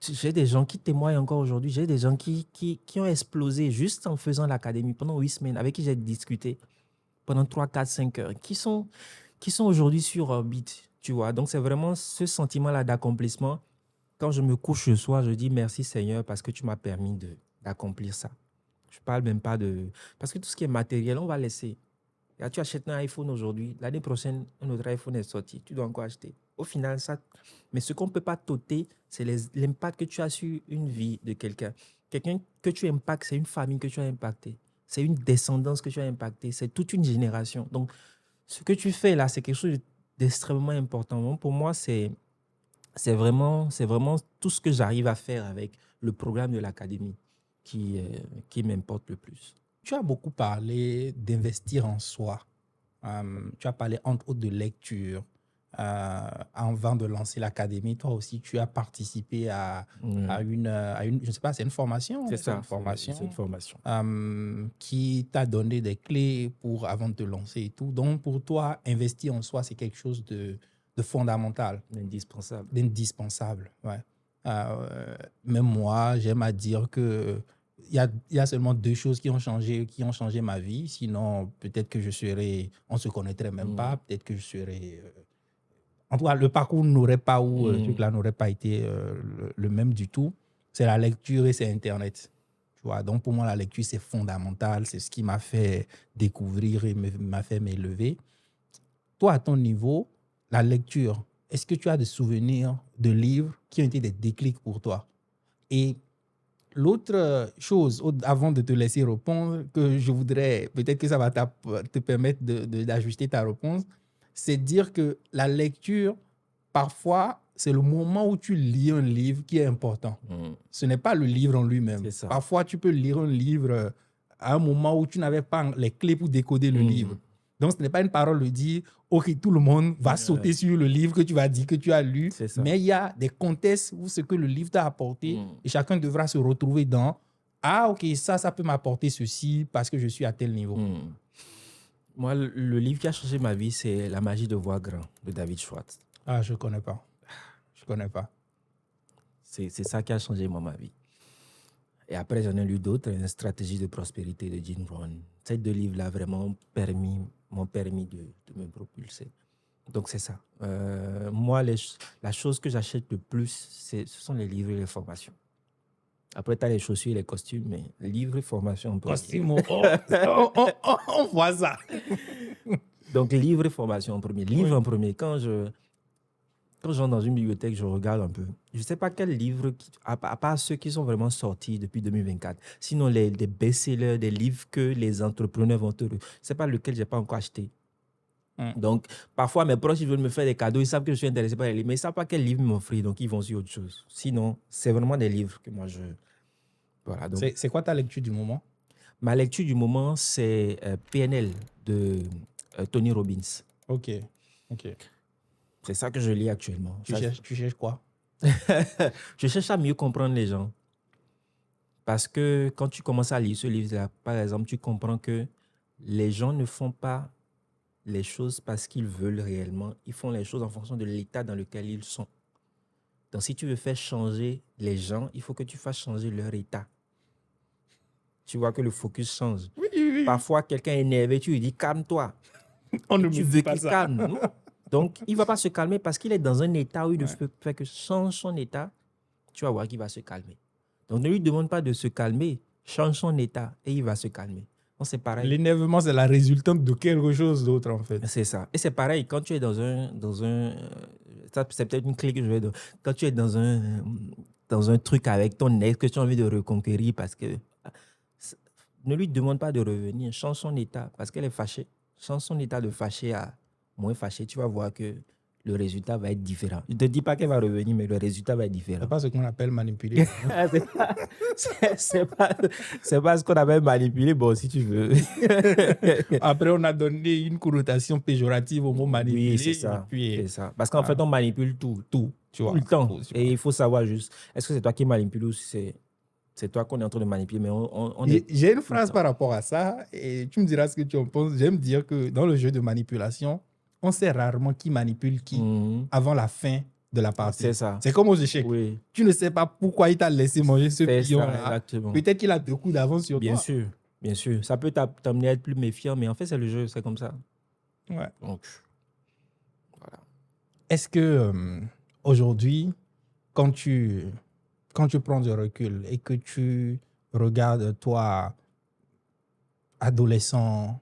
J'ai des gens qui témoignent encore aujourd'hui. J'ai des gens qui ont explosé juste en faisant l'académie pendant 8 semaines, avec qui j'ai discuté pendant 3, 4, 5 heures, qui sont aujourd'hui sur orbite, tu vois. Donc, c'est vraiment ce sentiment-là d'accomplissement quand je me couche le soir, je dis merci Seigneur parce que tu m'as permis d'accomplir ça. Je parle même pas de... Parce que tout ce qui est matériel, on va laisser. Là, tu achètes un iPhone aujourd'hui, l'année prochaine, un autre iPhone est sorti. Tu dois encore acheter. Au final, ça... Mais ce qu'on ne peut pas t'ôter, c'est l'impact que tu as sur une vie de quelqu'un. Quelqu'un que tu impactes, c'est une famille que tu as impactée. C'est une descendance que tu as impactée. C'est toute une génération. Donc, ce que tu fais là, c'est quelque chose d'extrêmement important. Donc, pour moi, c'est vraiment tout ce que j'arrive à faire avec le programme de l'académie qui m'importe le plus. Tu as beaucoup parlé d'investir en soi. Tu as parlé entre autres de lecture. Avant de lancer l'académie, toi aussi, tu as participé à une, je ne sais pas, c'est une formation? C'est ça, c'est une formation. Qui t'a donné des clés avant de te lancer et tout. Donc, pour toi, investir en soi, c'est quelque chose de fondamental. D'indispensable, ouais. Même moi, j'aime à dire que il y a seulement 2 choses qui ont changé ma vie. Sinon, peut-être que on se connaîtrait même pas. Peut-être que je serais... en tout cas, le parcours n'aurait pas le truc là n'aurait pas été le même du tout. C'est la lecture et c'est Internet. Tu vois? Donc, pour moi, la lecture, c'est fondamental. C'est ce qui m'a fait découvrir et m'a fait m'élever. Toi, à ton niveau, la lecture, est-ce que tu as des souvenirs de livres qui ont été des déclics pour toi? Et l'autre chose, avant de te laisser répondre, que je voudrais, peut-être que ça va te permettre d'ajuster ta réponse, c'est dire que la lecture, parfois, c'est le moment où tu lis un livre qui est important. Ce n'est pas le livre en lui-même. Parfois, tu peux lire un livre à un moment où tu n'avais pas les clés pour décoder le livre. Donc, ce n'est pas une parole de dire « Ok, tout le monde va sauter sur le livre que tu vas dire que tu as lu. » Mais il y a des contextes où ce que le livre t'a apporté et chacun devra se retrouver dans « Ah, ok, ça peut m'apporter ceci parce que je suis à tel niveau. » Moi, le livre qui a changé ma vie, c'est La magie de voir grand de David Schwartz. Ah, je ne connais pas. Je connais pas. C'est ça qui a changé ma vie. Et après, j'en ai lu d'autres, Une stratégie de prospérité de Jim Rohn. Ces 2 livres-là vraiment m'ont permis de me propulser. Donc, c'est ça. Moi, la chose que j'achète le plus, ce sont les livres et les formations. Après, tu as les chaussures et les costumes, mais livres et formations en premier. Costume, on voit ça. Donc, livres et formations en premier. Livres en premier. Quand je rentre dans une bibliothèque, je regarde un peu. Je ne sais pas quels livres, à part ceux qui sont vraiment sortis depuis 2024. Sinon, des best-sellers, des livres que les entrepreneurs vont te... Je ne sais pas lequel je n'ai pas encore acheté. Donc, parfois, mes proches, ils veulent me faire des cadeaux. Ils savent que je suis intéressé par les livres, mais ils ne savent pas quel livre m'offrir. Donc, ils vont sur autre chose. Sinon, c'est vraiment des livres que moi, je... Voilà, donc... C'est quoi ta lecture du moment? Ma lecture du moment, c'est PNL de Tony Robbins. Ok. C'est ça que je lis actuellement. Tu cherches quoi? Je cherche à mieux comprendre les gens. Parce que quand tu commences à lire ce livre-là, par exemple, tu comprends que les gens ne font pas les choses parce qu'ils veulent réellement. Ils font les choses en fonction de l'état dans lequel ils sont. Donc, si tu veux faire changer les gens, il faut que tu fasses changer leur état. Tu vois que le focus change. Oui. Parfois, quelqu'un est énervé, tu lui dis « calme-toi ». Tu veux qu'il calme, non? Donc, il ne va pas se calmer parce qu'il est dans un état où il ne fait que change son état. Tu vas voir qu'il va se calmer. Donc, ne lui demande pas de se calmer. Change son état et il va se calmer. Donc, c'est pareil. L'énervement, c'est la résultante de quelque chose d'autre, en fait. C'est ça. Et c'est pareil, quand tu es dans un ça, c'est peut-être une clé que je vais donner. Quand tu es dans un truc avec ton ex que tu as envie de reconquérir parce que... Ne lui demande pas de revenir. Change son état parce qu'elle est fâchée. Change son état de fâché à moins fâché. Tu vas voir que le résultat va être différent. Je ne te dis pas qu'elle va revenir, mais le résultat va être différent. C'est pas ce qu'on appelle manipuler. c'est pas ce qu'on appelle manipuler, bon, si tu veux. Après, on a donné une connotation péjorative au mot manipuler. Oui, c'est ça. C'est ça. Parce qu'en fait, on manipule tout. Tu vois. Tout le temps. Et il faut savoir juste, est-ce que c'est toi qui manipules ou c'est toi qu'on est en train de manipuler, mais J'ai une phrase par rapport à ça, et tu me diras ce que tu en penses. J'aime dire que dans le jeu de manipulation, on sait rarement qui manipule qui avant la fin de la partie. C'est ça. C'est comme aux échecs. Oui. Tu ne sais pas pourquoi il t'a laissé manger ce pion-là. Exactement. Peut-être qu'il a 2 coups d'avance sur toi. Bien sûr. Ça peut t'amener à être plus méfiant, mais en fait, c'est le jeu, c'est comme ça. Ouais. Donc, voilà. Est-ce que aujourd'hui, quand tu prends du recul et que tu regardes toi, adolescent,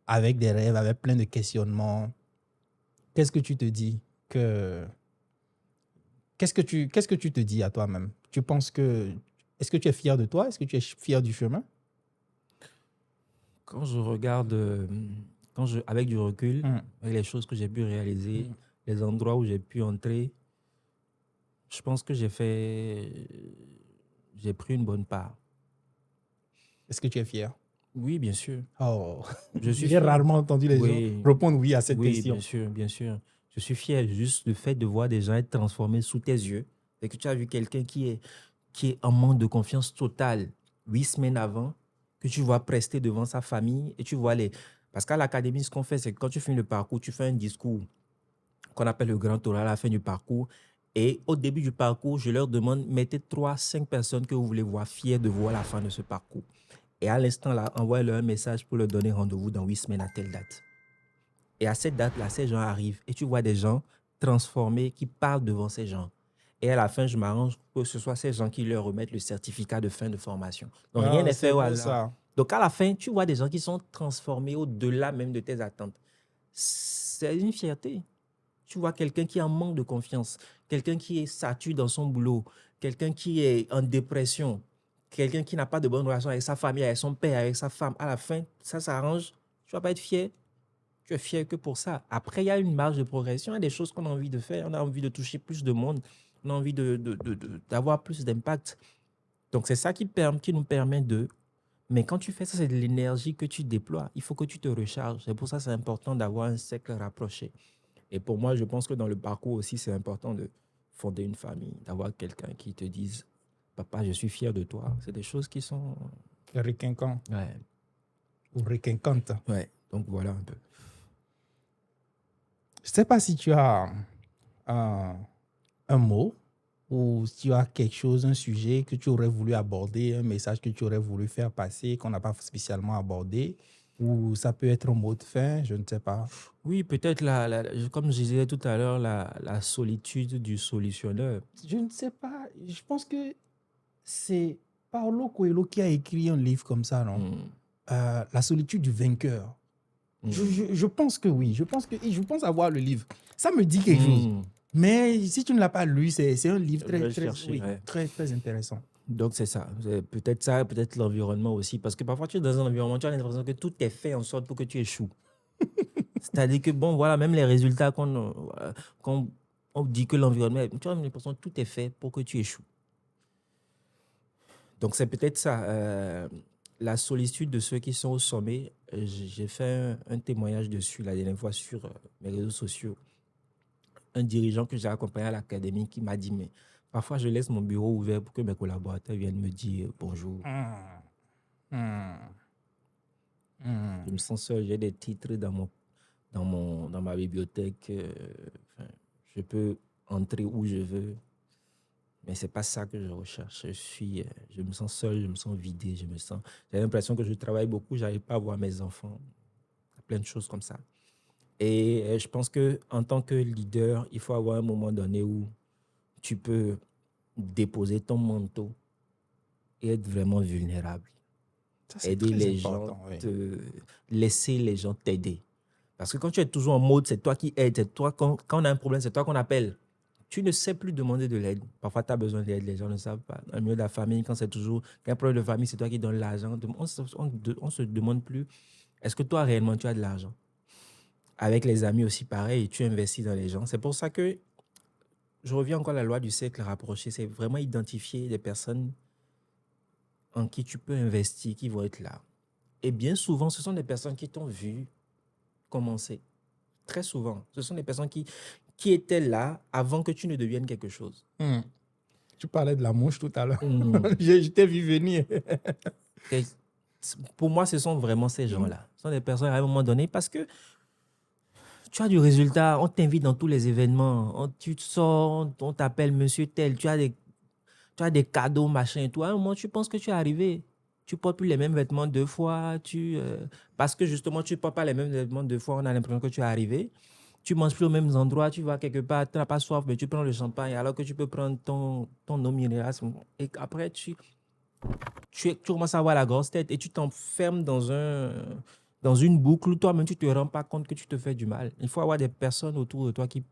avec des rêves, avec plein de questionnements, qu'est-ce que tu te dis qu'est-ce que tu te dis à toi-même? Est-ce que tu es fier de toi? Est-ce que tu es fier du chemin? Quand je regarde, avec du recul, avec les choses que j'ai pu réaliser, les endroits où j'ai pu entrer, je pense que j'ai pris une bonne part. Est-ce que tu es fier? Oui, bien sûr. Oh, J'ai fier. Rarement entendu les gens répondre oui à cette question. Oui, bien sûr, bien sûr. Je suis fier juste du fait de voir des gens être transformés sous tes yeux et que tu as vu quelqu'un qui est en manque de confiance totale 8 semaines avant, que tu vois prester devant sa famille et tu vois Parce qu'à l'académie, ce qu'on fait, c'est que quand tu finis le parcours, tu fais un discours qu'on appelle le grand oral à la fin du parcours. Et au début du parcours, je leur demande, mettez 3-5 personnes que vous voulez voir fiers de vous à la fin de ce parcours. Et à l'instant là, envoyez-leur un message pour leur donner rendez-vous dans 8 semaines à telle date. Et à cette date-là, ces gens arrivent et tu vois des gens transformés qui parlent devant ces gens. Et à la fin, je m'arrange que ce soit ces gens qui leur remettent le certificat de fin de formation. Donc, rien n'est fait au hasard. Donc, à la fin, tu vois des gens qui sont transformés au-delà même de tes attentes. C'est une fierté. Tu vois quelqu'un qui est en manque de confiance, quelqu'un qui est saturé dans son boulot, quelqu'un qui est en dépression, quelqu'un qui n'a pas de bonne relation avec sa famille, avec son père, avec sa femme. À la fin, ça s'arrange. Tu ne vas pas être fier. Tu es fier que pour ça. Après, il y a une marge de progression. Il y a des choses qu'on a envie de faire. On a envie de toucher plus de monde. On a envie d'avoir plus d'impact. Donc, c'est ça qui nous permet de... Mais quand tu fais ça, c'est de l'énergie que tu déploies. Il faut que tu te recharges. C'est pour ça que c'est important d'avoir un cercle rapproché. Et pour moi, je pense que dans le parcours aussi, c'est important de fonder une famille, d'avoir quelqu'un qui te dise « Papa, je suis fier de toi ». C'est des choses qui sont... Requinquant. Ouais. Ou requinquante. Ouais. Donc, voilà un peu. Je ne sais pas si tu as un mot ou si tu as quelque chose, un sujet que tu aurais voulu aborder, un message que tu aurais voulu faire passer, qu'on n'a pas spécialement abordé, ou ça peut être un mot de fin, je ne sais pas. Oui, peut-être, comme je disais tout à l'heure, la solitude du solutionneur. Je ne sais pas. Je pense que c'est Paulo Coelho qui a écrit un livre comme ça, non? La solitude du vainqueur. Je pense que oui. Je pense avoir le livre. Ça me dit quelque chose. Mais si tu ne l'as pas lu, c'est un livre très intéressant. Donc, c'est ça. Peut-être l'environnement aussi. Parce que parfois, tu es dans un environnement, tu as l'impression que tout est fait en sorte pour que tu échoues. C'est-à-dire que, bon, voilà, même les résultats qu'on dit que l'environnement, tu as l'impression que tout est fait pour que tu échoues. Donc, c'est peut-être ça. La solitude de ceux qui sont au sommet. J'ai fait un témoignage dessus la dernière fois sur mes réseaux sociaux. Un dirigeant que j'ai accompagné à l'académie qui m'a dit, mais parfois je laisse mon bureau ouvert pour que mes collaborateurs viennent me dire bonjour. Je me sens seul, j'ai des titres dans ma bibliothèque. Je peux entrer où je veux. Mais ce n'est pas ça que je recherche. Je me sens seul, je me sens vidé. J'ai l'impression que je travaille beaucoup, je n'arrive pas à voir mes enfants. Plein de choses comme ça. Et je pense qu'en tant que leader, il faut avoir un moment donné où tu peux déposer ton manteau et être vraiment vulnérable. Aider les gens, laisser les gens t'aider. Parce que quand tu es toujours en mode, c'est toi qui aides, c'est toi, quand on a un problème, c'est toi qu'on appelle. Tu ne sais plus demander de l'aide. Parfois, tu as besoin d'aide, les gens ne savent pas. Dans le milieu de la famille, quand il y a un problème de famille, c'est toi qui donnes l'argent. On se demande plus, est-ce que toi, réellement, tu as de l'argent? Avec les amis aussi, pareil, tu investis dans les gens. C'est pour ça que je reviens encore à la loi du cercle rapproché. C'est vraiment identifier des personnes en qui tu peux investir, qui vont être là. Et bien souvent, ce sont des personnes qui t'ont vu commencer. Très souvent. Ce sont des personnes qui étaient là avant que tu ne deviennes quelque chose. Tu parlais de la mouche tout à l'heure. Je t'ai vu venir. Pour moi, ce sont vraiment ces gens-là. Ce sont des personnes à un moment donné parce que tu as du résultat, on t'invite dans tous les événements, tu sors, on t'appelle monsieur tel, tu as des cadeaux, machin et tout. À un moment, tu penses que tu es arrivé. Tu ne portes plus les mêmes vêtements 2 fois. Parce que justement, tu ne portes pas les mêmes vêtements 2 fois, on a l'impression que tu es arrivé. tu manges plus aux mêmes endroits, tu vas quelque part, tu n'as pas soif, mais tu prends le champagne alors que tu peux prendre ton eau minérale. Et après, tu commences à avoir la grosse tête et tu t'enfermes dans une boucle où toi-même, tu ne te rends pas compte que tu te fais du mal. Il faut avoir des personnes autour de toi qui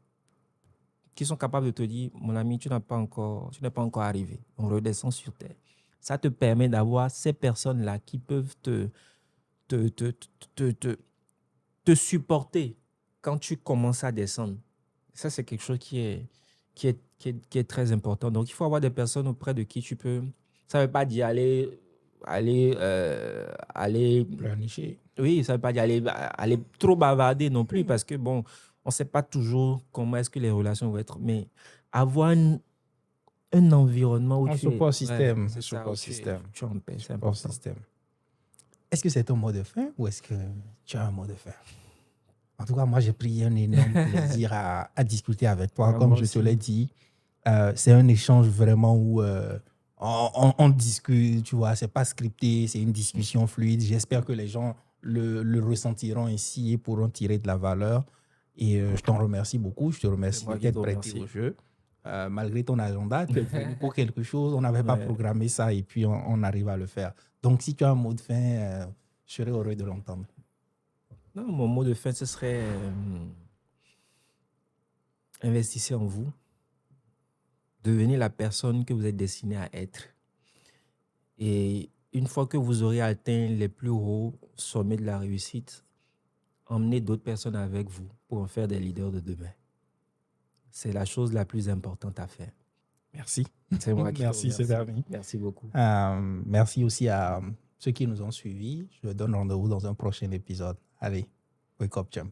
sont capables de te dire, mon ami, tu n'es pas encore arrivé. On redescend sur terre. Ça te permet d'avoir ces personnes-là qui peuvent te supporter quand tu commences à descendre. Ça, c'est quelque chose qui est très important. Donc, il faut avoir des personnes auprès de qui tu peux... Ça ne veut pas dire aller planifier. Oui, ça ne veut pas dire aller trop bavarder non plus, parce que, bon, on ne sait pas toujours comment est-ce que les relations vont être. Mais avoir un environnement où un tu support es... système. c'est ça, où tu es en paix, c'est important. Système. Est-ce que c'est ton mot de fin ou est-ce que tu as un mot de fin? En tout cas, moi, j'ai pris un énorme plaisir à discuter avec toi. Comme je te l'ai dit, c'est un échange vraiment où on discute, tu vois, c'est pas scripté, c'est une discussion fluide. J'espère que les gens le ressentiront ici et pourront tirer de la valeur. Et je t'en remercie beaucoup. Je te remercie d'être prêté au jeu. Malgré ton agenda, tu es venu pour quelque chose. On n'avait pas programmé ça et puis on arrive à le faire. Donc, si tu as un mot de fin, je serais heureux de l'entendre. Non, mon mot de fin, ce serait investissez en vous. Devenez la personne que vous êtes destiné à être. Et une fois que vous aurez atteint les plus hauts sommets de la réussite, emmenez d'autres personnes avec vous pour en faire des leaders de demain. C'est la chose la plus importante à faire. Merci. C'est moi qui merci, c'est permis. Merci beaucoup. Merci aussi à ceux qui nous ont suivis. Je vous donne rendez-vous dans un prochain épisode. Allez, wake up, champ.